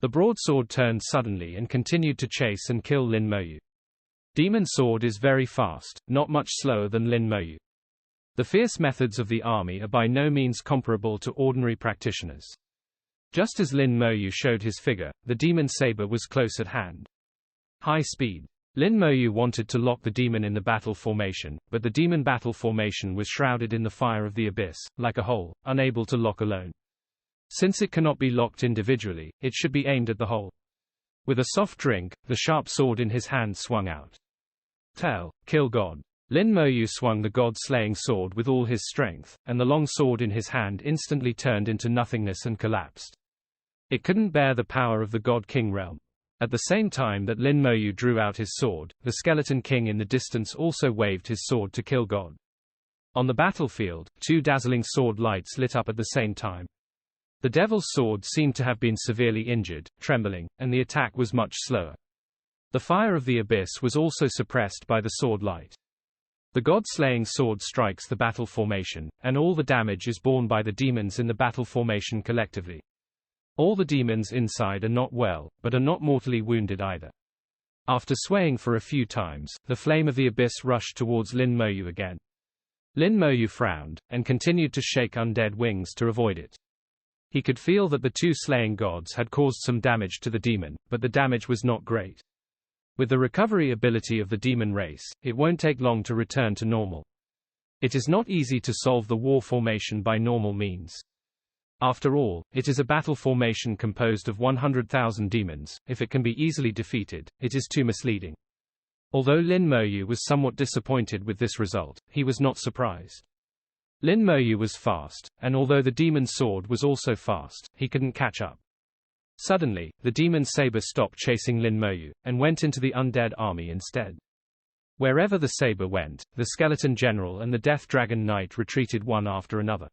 The broadsword turned suddenly and continued to chase and kill Lin Moyu. Demon sword is very fast, not much slower than Lin Moyu. The fierce methods of the army are by no means comparable to ordinary practitioners. Just as Lin Moyu showed his figure, the demon saber was close at hand. High speed. Lin Moyu wanted to lock the demon in the battle formation, but the demon battle formation was shrouded in the fire of the Abyss, like a hole, unable to lock alone. Since it cannot be locked individually, it should be aimed at the hole. With a soft drink, the sharp sword in his hand swung out. Kill God. Lin Moyu swung the god-slaying sword with all his strength, and the long sword in his hand instantly turned into nothingness and collapsed. It couldn't bear the power of the God King realm. At the same time that Lin Moyu drew out his sword, the skeleton king in the distance also waved his sword to kill God. On the battlefield, two dazzling sword lights lit up at the same time. The devil's sword seemed to have been severely injured, trembling, and the attack was much slower. The fire of the abyss was also suppressed by the sword light. The god-slaying sword strikes the battle formation, and all the damage is borne by the demons in the battle formation collectively. All the demons inside are not well, but are not mortally wounded either. After swaying for a few times, the flame of the abyss rushed towards Lin Moyu again. Lin Moyu frowned, and continued to shake undead wings to avoid it. He could feel that the two slaying gods had caused some damage to the demon, but the damage was not great. With the recovery ability of the demon race, it won't take long to return to normal. It is not easy to solve the war formation by normal means. After all, it is a battle formation composed of 100,000 demons. If it can be easily defeated, it is too misleading. Although Lin Moyu was somewhat disappointed with this result, he was not surprised. Lin Moyu was fast, and although the demon sword was also fast, he couldn't catch up. Suddenly, the demon saber stopped chasing Lin Moyu, and went into the undead army instead. Wherever the saber went, the skeleton general and the death dragon knight retreated one after another.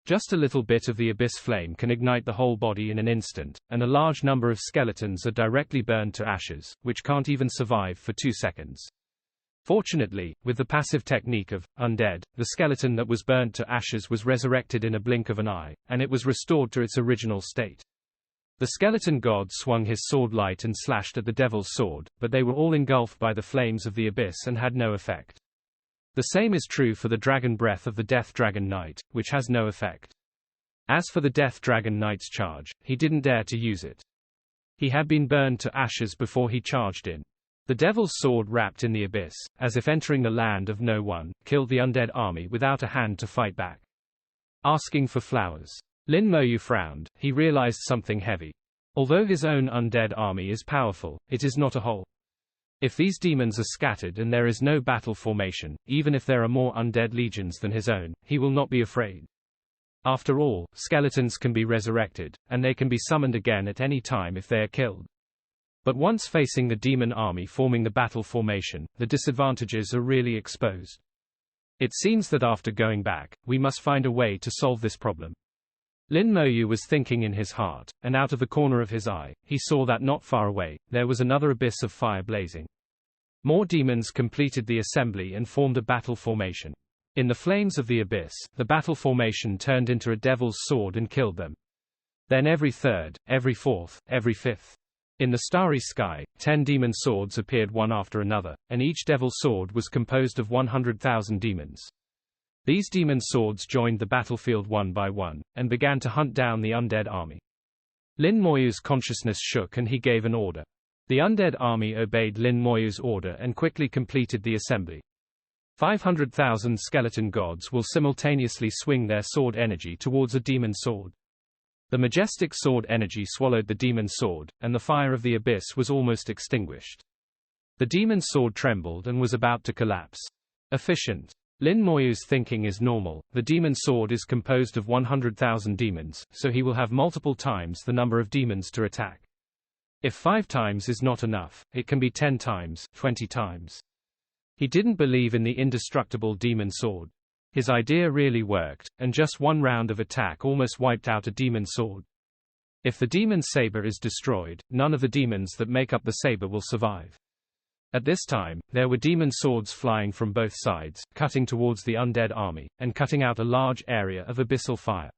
Just a little bit of the abyss flame can ignite the whole body in an instant, and a large number of skeletons are directly burned to ashes, which can't even survive for 2 seconds. Fortunately, with the passive technique of undead, the skeleton that was burnt to ashes was resurrected in a blink of an eye, and it was restored to its original state. The skeleton god swung his sword light and slashed at the devil's sword, but they were all engulfed by the flames of the abyss and had no effect. The same is true for the dragon breath of the death dragon knight, which has no effect. As for the death dragon knight's charge, he didn't dare to use it. He had been burned to ashes before he charged in. The devil's sword wrapped in the abyss, as if entering the land of no one, killed the undead army without a hand to fight back. Asking for flowers. Lin Moyu frowned. He realized something heavy. Although his own undead army is powerful, it is not a whole. If these demons are scattered and there is no battle formation, even if there are more undead legions than his own, he will not be afraid. After all, skeletons can be resurrected, and they can be summoned again at any time if they are killed. But once facing the demon army forming the battle formation, the disadvantages are really exposed. It seems that after going back, we must find a way to solve this problem. Lin Moyu was thinking in his heart, and out of the corner of his eye, he saw that not far away, there was another abyss of fire blazing. More demons completed the assembly and formed a battle formation. In the flames of the abyss, the battle formation turned into a devil's sword and killed them. Then every third, every fourth, every fifth. In the starry sky, 10 demon swords appeared one after another, and each devil sword was composed of 100,000 demons. These demon swords joined the battlefield one by one, and began to hunt down the undead army. Lin Moyu's consciousness shook and he gave an order. The undead army obeyed Lin Moyu's order and quickly completed the assembly. 500,000 skeleton gods will simultaneously swing their sword energy towards a demon sword. The majestic sword energy swallowed the demon sword, and the fire of the abyss was almost extinguished. The demon sword trembled and was about to collapse. Efficient. Lin Moyu's thinking is normal. The demon sword is composed of 100,000 demons, so he will have multiple times the number of demons to attack. If 5 times is not enough, it can be 10 times, 20 times. He didn't believe in the indestructible demon sword. His idea really worked, and just one round of attack almost wiped out a demon sword. If the demon saber is destroyed, none of the demons that make up the saber will survive. At this time, there were demon swords flying from both sides, cutting towards the undead army, and cutting out a large area of abyssal fire.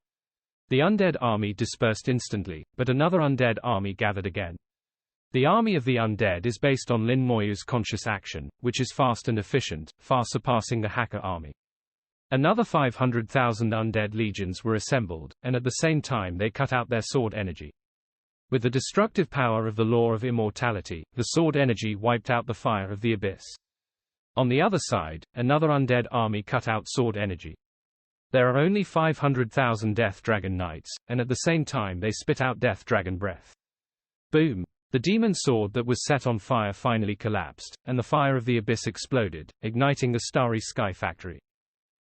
The undead army dispersed instantly, but another undead army gathered again. The army of the undead is based on Lin Moyu's conscious action, which is fast and efficient, far surpassing the hacker army. Another 500,000 undead legions were assembled, and at the same time they cut out their sword energy. With the destructive power of the law of immortality, the sword energy wiped out the fire of the abyss. On the other side, another undead army cut out sword energy. There are only 500,000 death dragon knights, and at the same time they spit out death dragon breath. Boom! The demon sword that was set on fire finally collapsed, and the fire of the abyss exploded, igniting the starry sky factory.